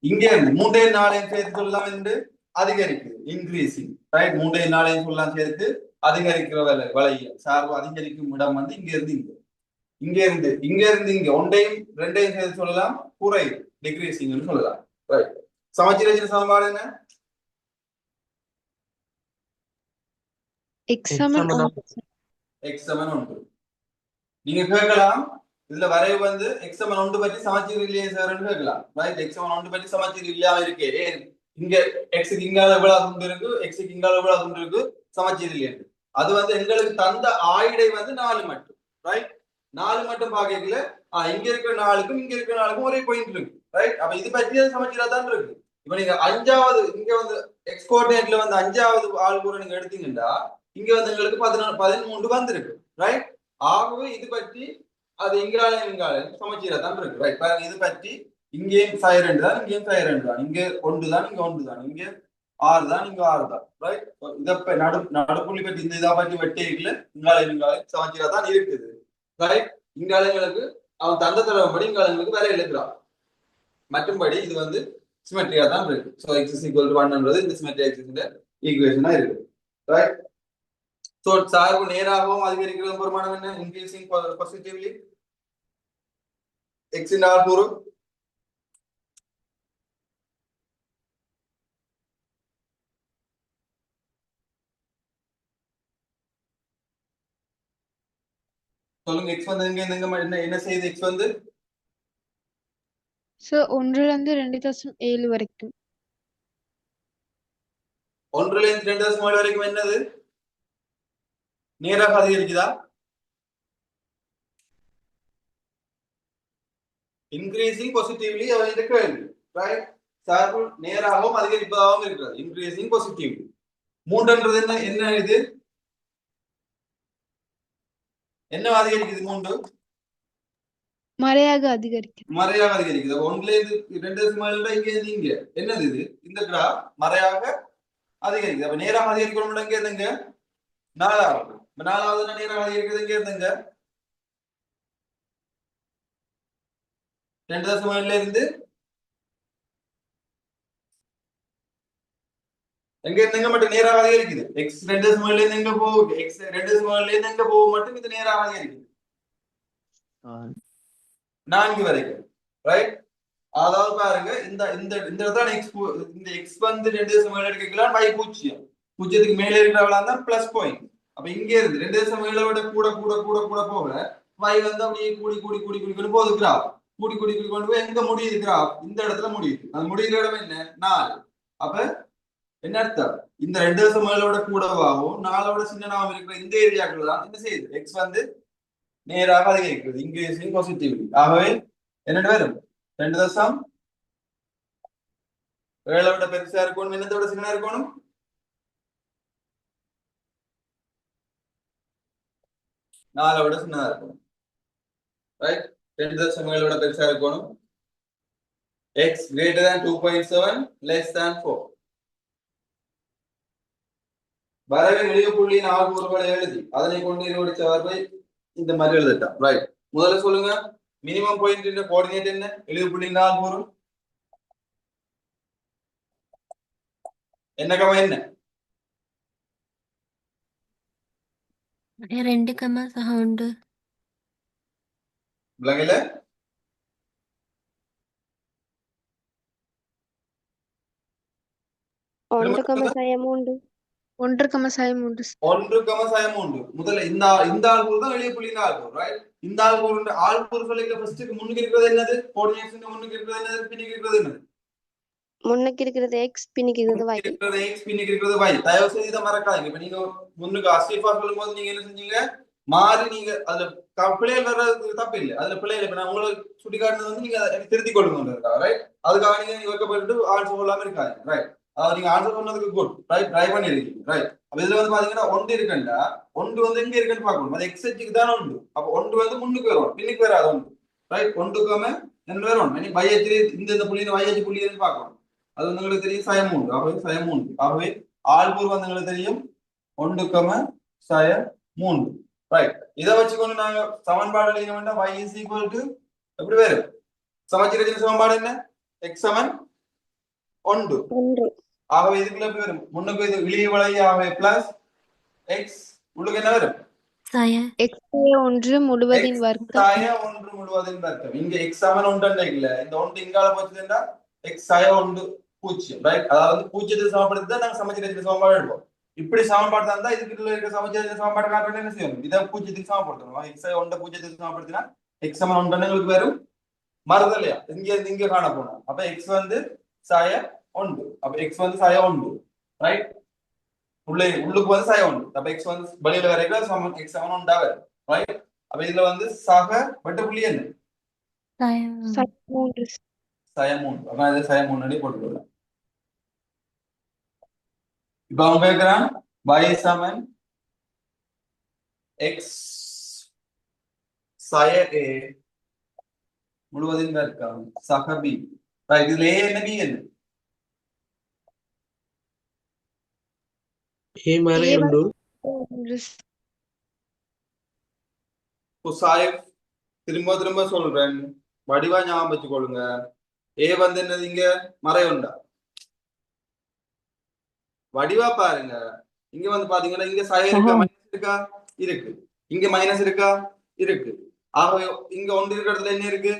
இங்க இருந்து 3 4 சேர்த்து சொல்லலாம் என்று அதிகரிக்குது, இன்க்ரீசிங். ரைட். 3 4 சொல்லலாம் சேர்த்து அதிகரிக்கிற வளைய சார்பு அதிகரிக்கும் இடம் வந்து இங்க இருந்து இங்க, இங்க இருந்து இங்க 1 2 சேர்த்து சொல்லலாம் குறையுது, டிக்ரீசிங் சொல்லலாம். ரைட். சமச்சீர் சமன்பாடு என்ன? x சமன் 1. நீங்க கேட்கலாம், இதுல வரைவு வந்து x சமன் 1 பற்றி சமச்சீர் இல்லையே சார்னு கேட்கலாம். ரைட். x சமன் 1 பற்றி சமச்சீர் இல்லாம இருக்கே. இங்க x க்கு இங்கால எவ்வளவு துண்டு இருக்கு, x க்கு இங்கால எவ்வளவு துண்டு இருக்கு, சமச்சீர் இல்லையே. அது வந்து எங்களுக்கு தந்த ஆயிடை வந்து 4 மட்டும். ரைட். 4 மட்டும் பாக்கல, இங்க இருக்கிற 4க்கும் இங்க இருக்கிற 4க்கும் ஒரே பாயிண்ட் இருக்கு. ரைட். அப்ப இது பற்றி சமச்சீரா தான் இருக்கு. இப்ப நீங்க 5வது இங்க வந்து x கோஆர்டினேட்ல வந்து 5வது ஆள் கூட நீங்க எடுத்தீங்கன்னா இங்க வந்து உங்களுக்கு 13 வந்திருக்கு. ரைட். ஆகவே இது பற்றி அது இங்காலையும் சமச்சீரா தான் இருக்கு. ரைட். பாருங்க, இது பற்றி இங்கேயும் சை 2 தான், இங்கேயும் சை 2 தான், இங்க 1 தான், இங்க 1 தான், இங்க 6 தான், இங்க 6 தான். ரைட். இத நடுப்புள்ளி பற்றி இந்த இதா பற்றி வெட்டேக்கல இங்காலையும் சமச்சீரா தான் இருக்குது. ரைட். இங்காலங்களுக்கு அவன் தந்த தடவைப்படி இங்காலங்களுக்கு வேலை எழுதுறான். மற்றும்படி இது வந்து சிமெட்ரியா தான் இருக்கு. So x is equal to 1 இந்த சிமெட்ரி ஆக்சிஸ்ல ஈக்குவேஷனா இருக்கு. ரைட். சோ சார்பு நேராகவும் அதிகரிக்கிறது பெருமானம் என்ன? Increasing positively. x இன் ஆர் கூறு சொல்லுங்க. x வந்து என்ன செய்யுது? x வந்து சோ 1 இருந்து 2.7 வரைக்கும். 1 இருந்து 2.7 வரைக்கும் என்னது? நேராக அதிகரிக்குதா? இன்க்ரீசிங் பாசிட்டிவ்லி அவன் கேள்வி. ரைட். சார்பு நேராகவும் அதிகரிப்பதாகவும் இருக்கிறது, இன்க்ரீசிங் பாசிட்டிவ்லி. 3ன்றது என்ன இது? என்ன அதிகரிக்குது? 3 மறையாக அதிகரிக்கும். மறையாக அதிகரிக்குது. 1 இருந்து 2.7 இங்க இருந்து இங்க என்னது இது? இந்த கிராஃப் மறையாக அதிகரிக்குது. அப்ப நேராக அதிகரிக்கணும் இங்க இருந்துங்க 4வது. 4வது நேராக அதிகரிக்கிறது இங்க இருந்துங்க 2.7 இருந்து எங்க இருந்துங்க மட்டும் நேராக அதிகரிக்குது. x 2.7 இருந்து எங்க போகுது? x 2.7 இருந்து எங்க போகும் மட்டும் இது நேராக அதிகரிக்குது 4 வரைக்கும். ரைட். அதாவது பாருங்க, இந்த இந்த இந்த இடத்துல இந்த x வந்து 2.7 எடுக்கலாம், y 0. 0க்கு மேல இருக்கிறவளா தான் பிளஸ் பாயிண்ட். அப்ப இங்க இருந்து 2.7 விட கூட கூட கூட கூட போக y வந்து அப்படியே கூடி கூடி கூடி கூடி கூடி போகுது. கிராஃப் கூடி கூடி கூடி கொண்டு போய் எங்க முடியுது? கிராஃப் இந்த இடத்துல முடியுது. அது முடிகிற இடம் என்ன? 4. அப்ப என்ன அர்த்தம்? இந்த 2.7 கூடவாகவும் 4 சின்னனாகவும் இருக்கிற இந்த ஏரியாக்கள் தான் என்ன செய்யுது? x வந்து நேராக அதிகரிக்கிறது, இன்க்ரீசிங் பாசிட்டிவ்லி. ஆகவே என்ன வரும்? 2.7 ஏழை விட பெருசா இருக்கணும், என்னத்தை விட சின்ன இருக்கணும்? 4 விட சின்னதா இருக்கணும். ரைட்? 10 விட பெருசா இருக்கணும். x greater than 2.7 less than 4. வரவே வெளிய புள்ளி 4 கூறுகளை எழுதி அதனை கொண்டு இருபடி சார்பை இந்த மாதிரி எழுதிட்டான். ரைட், முதல்ல சொல்லுங்க மினிமம் பாயிண்ட் கோஆர்டினேட் என்ன? 70 புள்ளி 4 கூறு என்ன கமா என்ன? 2,6 விளங்கல? ஒன்று கம சயம் உண்டு. 1,3 1,3 முதல்ல இந்த ஆள் கூறு தான் வெளிய புள்ளி 4 கூறு. ரைட், இந்த ஆள் கூறு ஆள் கூறு சொல்லிக்க ஃபர்ஸ்ட்க்கு முன்னுக்கு இருக்கிறது என்னது? கோஆர்டினேட்ஸ் முன்னுக்கு இருக்கிறது என்னது? பின்னுக்கு இருக்கிறது என்னது? முன்னுக்கு இருக்கிறது எக்ஸ், பின்னுக்கு இருக்கிறது y. இருக்கிறது x, பின்னுக்கு இருக்கிறது y. தயவு செய்து இதை மறக்காதீங்க. இப்ப நீங்க முன்னுக்கு அஸ்டிஃபா சொல்லும்போது நீங்க என்ன செஞ்சீங்க? மாறி நீங்க அதுல பிள்ளைகள் வர்றது தப்பு இல்லை. அதுல பிள்ளைகள் இப்ப நான் உங்களுக்கு சுட்டி காட்டுறது வந்து நீங்க திருத்திக் கொள்ளுங்க. ரைட், அதுக்காக நீங்க வைக்கப்பட்டு ஆன்சர் சொல்லாம இருக்காங்க. ரைட், நீங்க ஆன்சர் சொன்னதுக்கு குட். ரைட், ட்ரை பண்ணி இருக்கீங்க. ரைட், அப்ப இதுல வந்து பாத்தீங்கன்னா ஒன்று இருக்குண்டா ஒன்று வந்து எங்க இருக்குன்னு பாக்கணும். அது எக்ஸ் அச்சுக்கு தானே உண்டு. அப்ப ஒன்று வந்து முன்னுக்கு வரும், பின்னுக்கு வராது ஒன்று. ரைட், ஒன்றுக்காம என்ன வரும்? பை அச்சு இந்த புள்ளியில y அச்சு புள்ளியில பார்க்கணும். அது வந்து உங்களுக்கு தெரியும் சயம் உண்டு. ஆகவே சயம் உண்டு. ஆகவே ஆள்பூர் வந்து உங்களுக்கு தெரியும் 1,3. ரைட், இதை வச்சுக்கொண்டு நாங்க சமன்பாடு எழுத வேண்டாம். y is equal to எப்படி வரும்? சமச்சீரத்தின் சமன்பாடு என்ன? x சமன் 1. ஆகவே இதுக்குள்ள எப்படி வரும்? முன்னுக்கு இது வெளியே வளைய. ஆகவே பிளஸ் x உள்ளுக்கு என்ன வரும்? x ஒன்று முழுவதின் வர்க்கம். சாய 1 முழுவதின் வர்க்கம். இங்க x சமன் 1 இல்ல, இந்த 1 இங்கால போச்சுன்னா x சாய 1 0. ரைட், அதாவது பூஜ்ஜியத்துக்கு சமப்படுத்தி தான் நாங்க சமச்சீரத்தின் சமன்பாடு எடுப்போம். இப்படி சமன்பாடு தான் இதுக்குள்ள இருக்க சமச்சீரத்தின் சமன்பாடு காட்டுறது என்ன செய்யணும்? இதை பூஜ்ஜியத்துக்கு சமப்படுத்தணும். x சாய 1 பூஜ்ஜியத்துக்கு சமப்படுத்தினா x சமன் 1 உங்களுக்கு வரும். மறந்து இல்லையா? இங்க காண போனோம். அப்ப x வந்து சாய 1. அப்ப x வந்து சாய 1. ரைட், உள்ளுக்கு வந்து சாய 1. அப்ப x வந்து வெளியில வரைக்கும் சமன் x சமன் 1 வரும். ரைட், அப்ப இதுல வந்து சக வெட்ட புள்ளி என்ன? சாய 3. அப்ப அது சாய 3 போட்டுக்கலாம். இப்ப அவன் கேட்கிறான் y சமன் x சாய a முழுவதின் வர்க்கம் சக b. ரைட், இதுல a என்ன b என்ன? A மாறி உண்டு. திரும்ப திரும்ப சொல்றேன், வடிவா ஞாபகம் வச்சுக்கொள்ளுங்க. ஏ வந்து என்னது? இங்க மறை உண்டா? வடிவா பாருங்க. இங்க வந்து பாத்தீங்கன்னா இங்க சாய இருக்கா? மைனஸ் இருக்கா? இருக்கு. இங்க மைனஸ் இருக்கா? இருக்கு. ஆகவே இங்க ஒன்று இருக்கிற இடத்துல என்ன இருக்கு?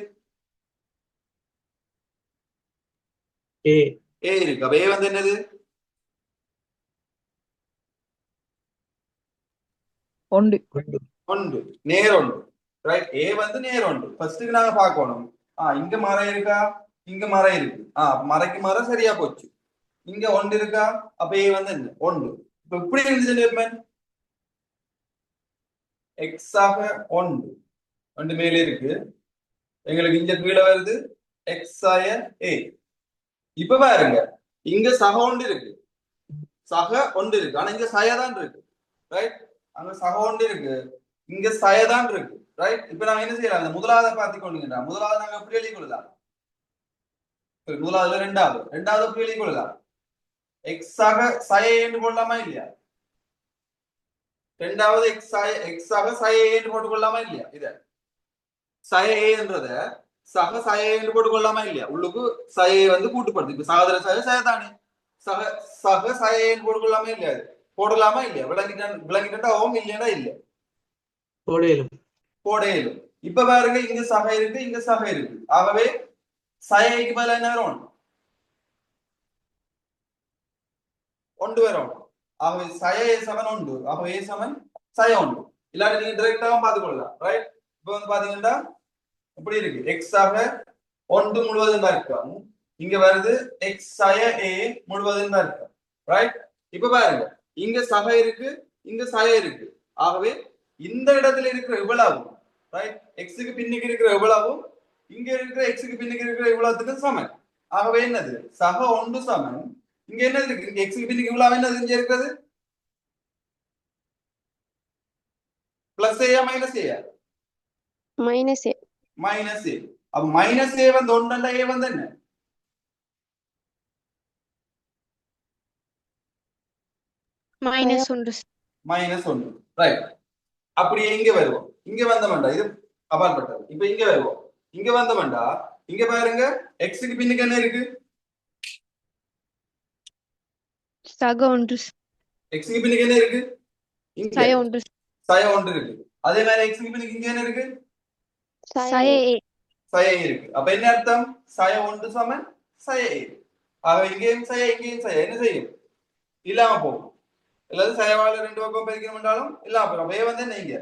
ஏ இருக்கு. அப்ப ஏ வந்து என்னது? 1 நேர் 1. ரைட், ஏ வந்து நேர் 1. ஃபர்ஸ்ட்டுக்கு நாங்க பார்க்கணும். இங்க மறை இருக்கா? இங்க மறை இருக்கு. மறைக்கு மறை சரியா போச்சு. இங்க 1 இருக்கா? அப்ப ஏ வந்து என்ன? 1. இப்ப இப்படி இருந்துச்சு எக்ஸ் ஆக 1 மேலே இருக்கு. எங்களுக்கு இங்க கீழே வருது எக்ஸ் ஆய ஏ. இப்ப பாருங்க, இங்க சக 1 இருக்கு, சக 1 இருக்கு. ஆனா இங்க சயதான் இருக்கு. ரைட், அங்க சக 1 இருக்கு, இங்க சயதான் இருக்கு. ரைட், இப்ப நாங்க என்ன செய்யலாம்? அந்த முதலாவது பார்த்துக்கொண்டீங்கன்னா முதலாவது நாங்க எப்படி எழுதி கொள்ளலாம்? முதலாவதுல ரெண்டாவது எப்படி எழுதி கொள்ளலாம்? எக்ஸ் ஆக சய என்று போடலாமா இல்லையா? ரெண்டாவது எக்ஸ் ஆக சய என்று போட்டுக் கொள்ளலாமா இல்லையா? இத சய என்றத சக சய என்று போட்டுக் கொள்ளலாமா இல்லையா? உள்ளுக்கு சய வந்து கூட்டுப்படுது. இப்ப சகோதர சய சயதானே, சக சய என்று போட்டுக் கொள்ளலாமா இல்லையா? போடலாமா இல்லையா? விளங்கிட்டா ஓம், இல்லையா இல்ல போடையிலும். இப்ப பாருங்க, இங்க சக இருக்கு, இங்க சக இருக்கு. ஆகவே சயைக்கு பதிலா என்ன வரும்? 1 வரும். ஆகவே சய ஏ சமன் 1. ஆகவே ஏ சமன் சய 1. இல்லாட்டி நீங்க டைரக்டாவும் பார்த்துக்கொள்ளலாம். ரைட், இப்ப வந்து பாத்தீங்கன்னா இப்படி இருக்கு, எக்ஸ் ஆக 1 முழுவதும் வர்க்கம். இங்க வருது எக்ஸ் சய ஏ முழுவதும் வர்க்கம். ரைட், இப்ப பாருங்க, இங்க சக இருக்கு, இங்க சய இருக்கு. ஆகவே இந்த இடத்துல இருக்கிற இவ்வளவும், ரைட், எக்ஸுக்கு பின்னுக்கு இருக்கிற இவ்வளவும் இங்க இருக்கிற எக்ஸுக்கு பின்னுக்கு இருக்கிற இவ்வளவுக்கு சமன். ஆகவே என்னது சக ஒன்று சமன் இங்க என்னது இருக்கு இங்க எக்ஸ் பின்னுக்கு இவ்வளவு என்னது இங்க இருக்கிறது பிளஸ் ஏயா மைனஸ் ஏயா மைனஸ் ஏ மைனஸ் ஏ அப்ப மைனஸ் ஏ வந்து ஒன்றா ஏ வந்து என்ன மைனஸ் ஒன்று மைனஸ் ஒன்று ரைட் அப்படியே இங்க வருவோம் இங்க வந்தோம்டா இது அபால்பட்டது இப்ப இங்க வருவோம் இங்க வந்தோம்டா இங்க பாருங்க எக்ஸுக்கு பின்னுக்கு என்ன இருக்கு சக ஒன்று எக்ஸுக்கு பின்னுக்கு என்ன இருக்கு இங்க சய ஒன்று சய ஒன்று இருக்கு அதே மாதிரி எக்ஸுக்கு பின்னுக்கு இங்க என்ன இருக்கு சய ஏ சய இருக்கு அப்ப என்ன அர்த்தம் சய ஒன்று சமன் சய ஏ ஆக இங்கேயும் சய இங்கேயும் சய என்ன செய்யும் இல்லாம போகும் அல்லது சயவாள ரெண்டு பக்கம் பெருக்கணும் என்றாலும் இல்லாம போகும் அப்ப ஏ வந்து என்ன இங்க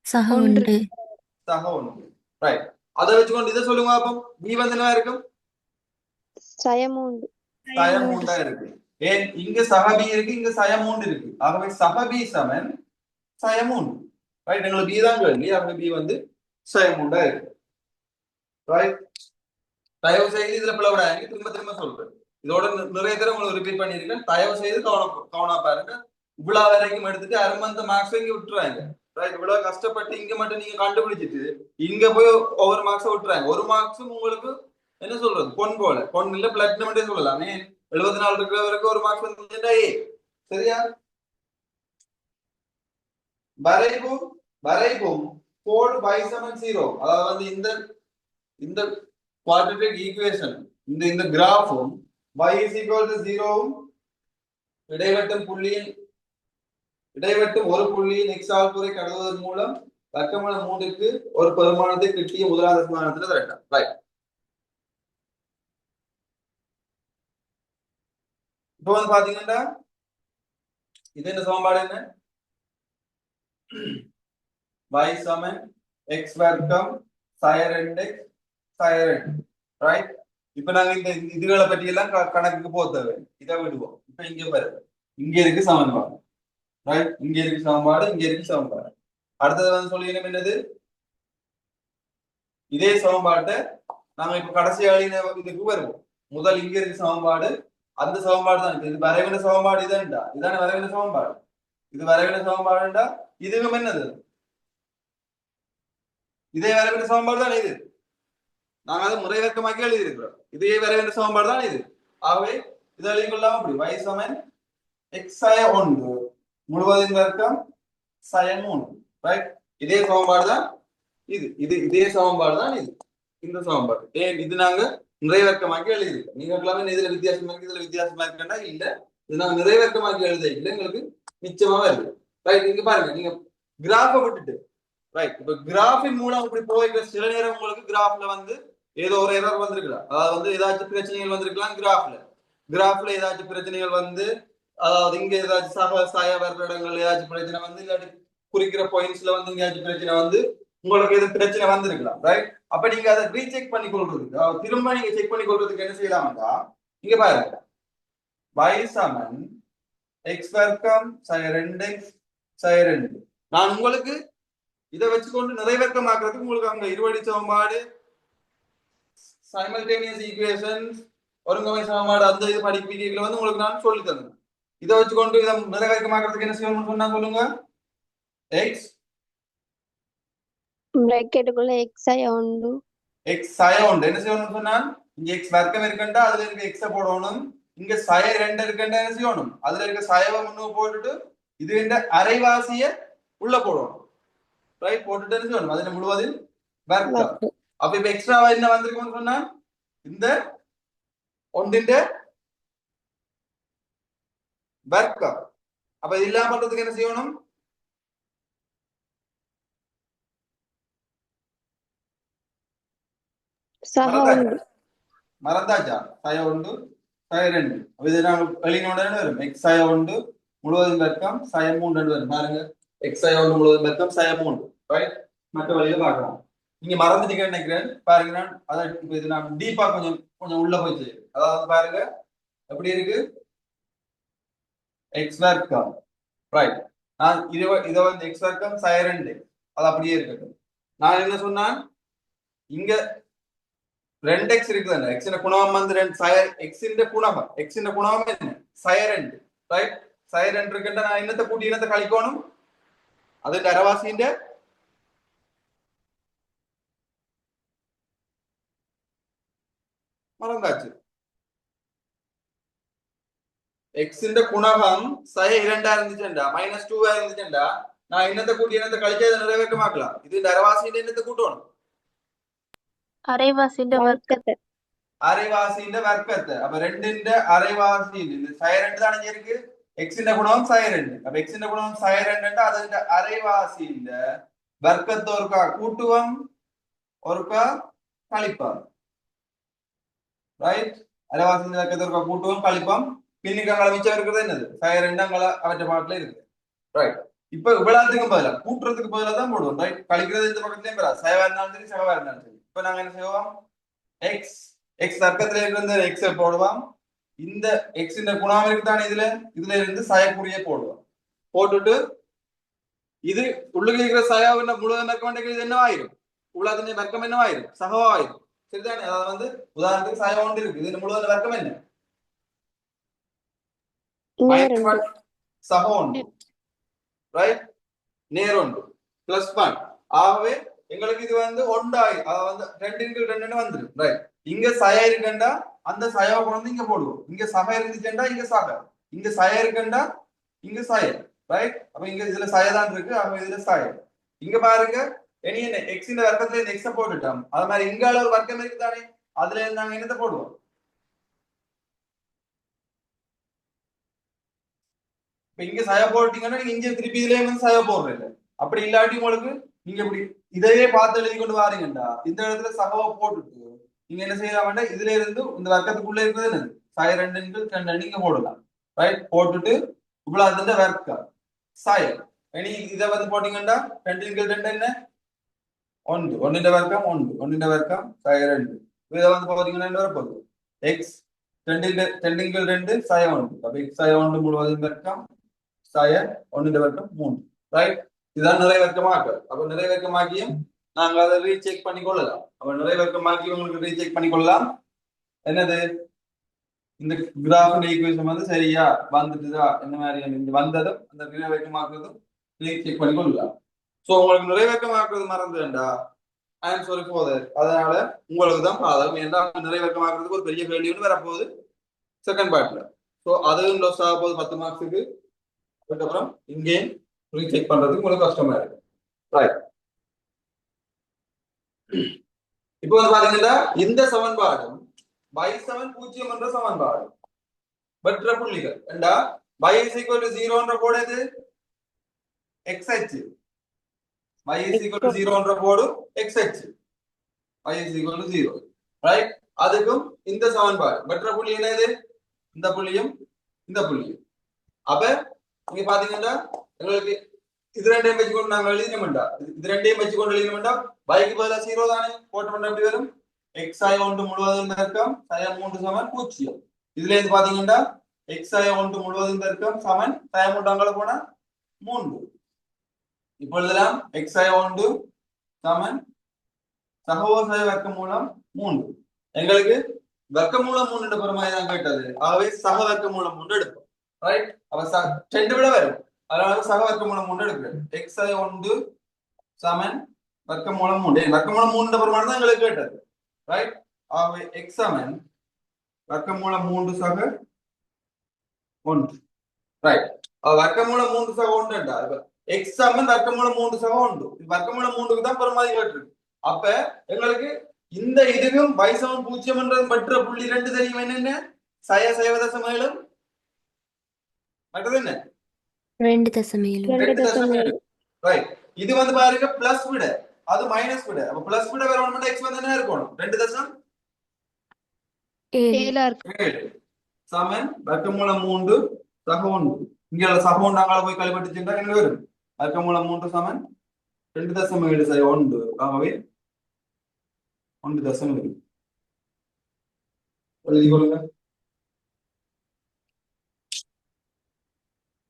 சக ஒன்று ஒன்று சக ஒன்று ரைட் அதை வச்சுக்கொண்டு இதை சொல்லுங்க அப்போ பி வந்து என்ன இருக்கும் சய மூன்று சய மூண்டா இருக்கு ஏன் இங்க சகபி இருக்கு இங்க சய மூன்று இருக்கு ஆகவே சகபி சமன் சய மூன்று ரைட் எங்களுக்கு பி தான் கேள்வி ஆகவே பி வந்து சய மூண்டா இருக்கு ரைட் தயவு செய்து இதுல பிளவிடாங்க திரும்ப திரும்ப சொல்றேன் இதோட நிறைய தடவை உங்களுக்கு ரிப்பீட் பண்ணிருக்கேன் தயவு செய்து கவனமா பாருங்க இவ்வளவு வரைக்கும் எடுத்துட்டு அரைமந்த மார்க்ஸ் இங்க விட்டுறாங்க ரைட் இவ்வளவு கஷ்டப்பட்டு இங்க மட்டும் நீங்க கண்டுபிடிச்சிட்டு இங்க போய் ஒவ்வொரு மார்க்ஸை விட்டுறாங்க ஒரு மார்க்ஸும் உங்களுக்கு என்ன சொல்றது பொன் போல பொன் இல்ல பிளாட்டினமே சொல்லலாம் 74 இருக்கிற வரைக்கும் ஒரு மார்க்ஸ் வந்து சரியா வரைவும் 4/0 அதாவது வந்து இந்த quadratic equation இந்த கிராஃபும் y is equal to 0வும் இடைவெட்டும் ஒரு புள்ளியின் x ஆல்குறை கடத்துவதன் மூலம் வர்க்கமூல 3க்கு ஒரு பெருமானத்தை கிட்டிய முதலாவது சமானத்துல தரட்டாம் ரைட் இப்போ வந்து பாத்தீங்கன்னா இது என்ன சமன்பாடு என்ன y சமன் x வர்க்கம் sin 2x sin 2 ரைட் இப்ப நாங்க இந்த இதுகளை பற்றி எல்லாம் கணக்குக்கு போத்தவே இதை விடுவோம் இப்ப இங்க பாருங்க இங்க இருக்கு சமன்பாடு ரைட் இங்க இருக்கு சமன்பாடு இங்க இருக்கு சமன்பாடு அடுத்தது வந்து சொல்லிக்கணும் என்னது இதே சமன்பாட்டை நாங்க இப்ப கடைசி ஆளின இதுக்கு வருவோம் முதல் இங்க இருக்கு சமன்பாடு அந்த சமன்பாடு தான் இது வரைவின சமன்பாடு இதான்டா இதான வரைவின சமன்பாடு இது வரைவின சமன்பாடுண்டா இதுவும் என்னது இதே வரைவின சமன்பாடு தான் இது நாங்க அதை முறைவர்க்கமாக்கி எழுதி இருக்கிறோம் இதே வரைவின சமன்பாடு தான் இது ஆகவே இதை எழுதி கொள்ளாம அப்படி y சமன் x சய 1 முழுவதின் வர்க்கம் சய 3 ரைட் இதே சமன்பாடு தான் இதே சமன்பாடு தான் இந்த சமன்பாடு ஏன் இது நாங்க நிறைவர்க்கமாக்கி எழுதியிருக்கோம் நீங்க எல்லாமே இதுல வித்தியாசமா இருக்கு இதுல வித்தியாசமா இருக்குன்னா இல்ல இது நாங்க நிறைவர்க்கமாக்கி எழுத இல்லை எங்களுக்கு நிச்சயமா இருக்கு ரைட் இங்க பாருங்க நீங்க கிராஃப விட்டுட்டு ரைட் இப்ப கிராஃபின் மூலம் இப்படி போய்க்க சில நேரம் உங்களுக்கு கிராஃப்ல வந்து ஏதோ ஒரு எரர் வந்திருக்கலாம் அதாவது வந்து ஏதாச்சும் பிரச்சனைகள் வந்திருக்கலாம் கிராஃப்ல ஏதாச்சும் பிரச்சனைகள் வந்து அதாவது இங்க ஏதாச்சும் சாய வர்ற இடங்கள் ஏதாச்சும் பிரச்சனை வந்து இல்லாட்டி குறிக்கிற பாயிண்ட்ஸ்ல வந்து எங்கேயாச்சும் பிரச்சனை வந்து உங்களுக்கு எது பிரச்சனை வந்திருக்கலாம் ரைட் அப்ப நீங்க அதை ரீசெக் பண்ணி கொள்றதுக்கு திரும்ப நீங்க செக் பண்ணி கொள்றதுக்கு என்ன செய்யலாம்டா இங்க பாருங்க y சமன் x வர்க்கம் sin 2x sin 2 நான் உங்களுக்கு இதை வச்சுக்கொண்டு நிறைவர்க்கமாக்குறதுக்கு உங்களுக்கு அங்க இருவடி சமன்பாடு simultaneous equations ஒருங்கமை சமன்பாடு அந்த இது படிப்பீர்கள் வந்து உங்களுக்கு நான் சொல்லி தந்தேன் இதை வச்சுக்கொண்டு இதை நிறைவேற்றமாக்குறதுக்கு என்ன செய்யணும்னு சொன்னா சொல்லுங்க x பிராக்கெட்டுக்குள்ள x சய 1 x சய 1 என்ன செய்யணும்னு சொன்னா இங்க x வர்க்கம் இருக்கண்டா அதுல இருக்க x போடணும் இங்க சய 2 இருக்கண்டா என்ன செய்யணும் அதுல இருக்க சயவை முன்னுக்கு போட்டுட்டு இது இந்த அரைவாசிய உள்ள போடணும் ரைட் போட்டுட்டு என்ன செய்யணும் அதுல முழுவதும் வர்க்கம் அப்ப இப்ப எக்ஸ்ட்ராவா என்ன வந்திருக்கும்னு சொன்னா இந்த ஒன்றிന്റെ வர்க்கம் அப்ப இது இல்லாம பண்றதுக்கு என்ன செய்யணும் மறந்தாச்சா சய 1 சய 2 அப்ப இது நான் வெளியினோட வரும் x சய 1 முழுவதும் வர்க்கம் சய 3 வரும் பாருங்க x சய 1 முழுவதும் வர்க்கம் சய 3 ரைட் மற்ற வழியில பார்க்கலாம் நீங்க மறந்துட்டீங்கன்னு நினைக்கிறேன் பாருங்க நான் அதை இது நான் டீப்பா கொஞ்சம் உள்ள போய் செய்யுது அதாவது பாருங்க எப்படி இருக்கு எக்ஸ் வர்க்கம் ரைட் நான் இதை வந்து எக்ஸ் வர்க்கம் சய 2 அது அப்படியே இருக்கட்டும் நான் என்ன சொன்னேன் இங்க ரெண்டு எக்ஸ் இருக்குதானே எக்ஸின் குணகம் வந்து ரெண்டு சய எக்ஸின் குணகம் எக்ஸின் குணகம் என்ன சய ரெண்டு ரைட் சய ரெண்டு இருக்குன்னா நான் என்னத்தை கூட்டி என்னத்தை கழிக்கணும் அது அரைவாசியின் மறந்தாச்சு எக்ஸின் குணகம் சய இரண்டா இருந்துச்சுண்டா -2 இருந்துச்சுண்டா நான் என்னத்தை கூட்டி என்னத்தை கழிச்சு அதை நிறைவேற்றமாக்கலாம் இது அரைவாசியின் என்னத்தை கூட்டணும் அரைவாசிന്റെ வர்க்கத்தை அரைவாசியின் வர்க்கத்தை அப்ப ரெண்டு அரைவாசியின் இந்த சய ரெண்டு தானே இருக்கு எக்ஸின் குணம் சய ரெண்டு அப்ப எக்ஸின் குணம் சய ரெண்டு அது அரைவாசியின் வர்க்கத்தை ஒருக்கா கூட்டுவம் ஒருக்கா கழிப்பம் ரைட் அரைவாசியின் வர்க்கத்தை ஒருக்கா கூட்டுவம் கழிப்பம் பின்னிக்கங்களை மிச்சம் இருக்கிறது என்னது சய ரெண்டங்களை அவற்றை பாட்டுல இருக்கு ரைட் இப்ப இவ்வளவுக்கும் பதிலா கூட்டுறதுக்கு பதிலா தான் போடுவோம் ரைட் கழிக்கிறது இந்த பக்கத்துலயும் வராது சயவா இருந்தாலும் சரி சகவா இருந்தாலும் சரி இப்ப நாங்க என்ன செய்வோம் எக்ஸ் எக்ஸ் தர்க்கத்துல இருக்கிற எக்ஸ் போடுவோம் இந்த எக்ஸ் இந்த குணம் இருக்குதானே இதுல இருந்து சயக்குரிய போடுவோம் போட்டுட்டு இது உள்ளுக்கு இருக்கிற சயாவின் முழுவதும் வர்க்கம் இது என்னவாயிரும் உள்ளதின் வர்க்கம் என்னவாயிரும் சகவாயிரும் சரிதானே அதாவது வந்து உதாரணத்துக்கு சயம் ஒன்று இருக்கு இது முழுவதும் வர்க்கம் என்ன சக ஒன்று ரைட் நேர் ஒன்று பிளஸ் 1 ஆகவே எங்களுக்கு இது வந்து ஒன்றாய் அதாவது வந்து 2 வந்துடும் ரைட் இங்க சய இருக்கண்டா அந்த சயாவை கொண்டு வந்து இங்க போடுவோம் இங்க சக இருந்துச்சுண்டா இங்க சக இங்க சய இருக்கண்டா இங்க சய ரைட் அப்ப இங்க இதுல சயதான் இருக்கு ஆகவே இதுல சய இங்க பாருங்க இனி என்ன எக்ஸ் இந்த வர்க்கத்துல இந்த எக்ஸ போட்டுட்டோம் அது மாதிரி இங்கால ஒரு வர்க்கம் இருக்குதானே அதுல நாங்க என்னத்தை போடுவோம் இப்ப இங்க சய போட்டீங்கன்னா நீங்க இங்க திருப்பி இதுலயே வந்து சய போடுறீங்க அப்படி இல்லாட்டி உங்களுக்கு நீங்க இப்படி இதையே பார்த்து எழுதி கொண்டு வாரீங்கண்டா இந்த இடத்துல சகவ போட்டுட்டு நீங்க என்ன செய்யலாம்டா இதுல இருந்து இந்த வர்க்கத்துக்குள்ள இருக்கிறது என்னது சய ரெண்டு நீங்க போடலாம் ரைட் போட்டுட்டு இவ்வளவு அதுல வர்க்கம் சய இனி இதை வந்து போட்டீங்கன்னா 2 என்ன ஒன்றிന്റെ வர்க்கம் ஒன்றிന്റെ வர்க்கம் சய ரெண்டு இதை வந்து போட்டீங்கன்னா என்ன வரப்போகுது எக்ஸ் 2 சய ஒன்று அப்ப எக்ஸ் சய ஒன்று முழுவதும் வர்க்கம் சய ஒன்றிന്റെ வர்க்கம் 3 ரைட் இதான் நிறைவேற்றமாக்கல் அப்ப நிறைவேற்றமாக்கியும் நாங்க அதை ரீசெக் பண்ணி கொள்ளலாம் அப்ப நிறைவேற்றமாக்கி உங்களுக்கு ரீசெக் பண்ணி கொள்ளலாம் என்னது இந்த கிராஃப் ஈக்குவேஷன் வந்து சரியா வந்துட்டுதா என்ன மாதிரி வந்ததும் அந்த நிறைவேற்றமாக்குறதும் ரீசெக் பண்ணி கொள்ளலாம் சோ உங்களுக்கு நிறைவேற்றமாக்குறது மறந்து வேண்டா I am sorry for that அதனால உங்களுக்கு தான் பாதகம் ஏன்னா நிறைவேற்றமாக்குறதுக்கு ஒரு பெரிய கேள்வி வரப்போகுது செகண்ட் பார்ட்ல சோ அதுவும் லாஸ் ஆக போகுது 10 மார்க்ஸுக்கு அதுக்கப்புறம் இங்கே ரீசெக் பண்றதுக்கு உங்களுக்கு கஷ்டமா இருக்கு ரைட் இப்போ வந்து பாத்தீங்கன்னா இந்த சமன்பாடும் y7 பூஜ்ஜியம் என்ற சமன்பாடு வெற்ற புள்ளிகள் ஏண்டா y is equal to 0 என்ற கோடு எது x அச்சு y is equal to 0 என்ற கோடு x அச்சு y is equal to 0 right அதுக்கும் இந்த சமன்பாடு வெற்ற புள்ளி என்னது இந்த புள்ளியும் இந்த புள்ளியும் அப்ப இங்க பாத்தீங்கன்னா எங்களுக்கு இது ரெண்டையும் வச்சுக்கொண்டு நாங்க எழுதினோம்டா இது ரெண்டையும் வச்சுக்கொண்டு எழுதினோம்டா y பதிலா 0 தானே போட்டோம்னா எப்படி வரும் x ஆய ஒன்று முழுவதும் வர்க்கம் சய 3 சமன் 0 இதுல இருந்து பாத்தீங்கன்னா x ஆய ஒன்று முழுவதும் வர்க்கம் சமன் சய 3 அங்கல போனா 3 இப்பொழுதெல்லாம் x ஆய ஒன்று சமன் சகோசய வர்க்கமூலம் 3 எங்களுக்கு வர்க்கமூலம் 3 என்ற பெருமாய் தான் கேட்டது ஆகவே சக வர்க்கமூலம் 3 எடுப்போம் ரைட் அப்ப 2 விட வரும் அதனால சக வர்க்கமூலம் 3 எடுக்கிறேன் x ஆய ஒன்று சமன் வர்க்கமூலம் 3 வர்க்கமூலம் 3 என்ற பெருமாய் தான் எங்களுக்கு கேட்டது ரைட் ஆகவே x சமன் வர்க்கமூலம் 3 சக 1 ரைட் வர்க்கமூலம் 3 சக 1 என்றா இப்ப x சமன் வர்க்கமூலம் 3 சக 1 வர்க்கமூலம் 3 க்கு தான் பெருமாதி கேட்டிருக்கு அப்ப எங்களுக்கு இந்த இதுவும் y சமன் 0 என்ற மற்ற புள்ளி 2 தெரியும் என்னென்ன சய சைவதசமேலும் மற்றது என்ன 2.7 ரைட் இது வந்து பாருங்க பிளஸ் விட அது மைனஸ் விட அப்ப பிளஸ் விட வரணும்னா x வந்து என்ன இருக்கணும் 2.7 சமன் வர்க்கமூலம் 3 சக 1 இங்க சக 1 அங்கால போய் கழிப்பட்டுச்சுன்னா என்ன வரும் வர்க்கமூலம் 3 சமன் 2.7 சை 1 ஆகவே 1.7 எழுதி கொள்ளுங்க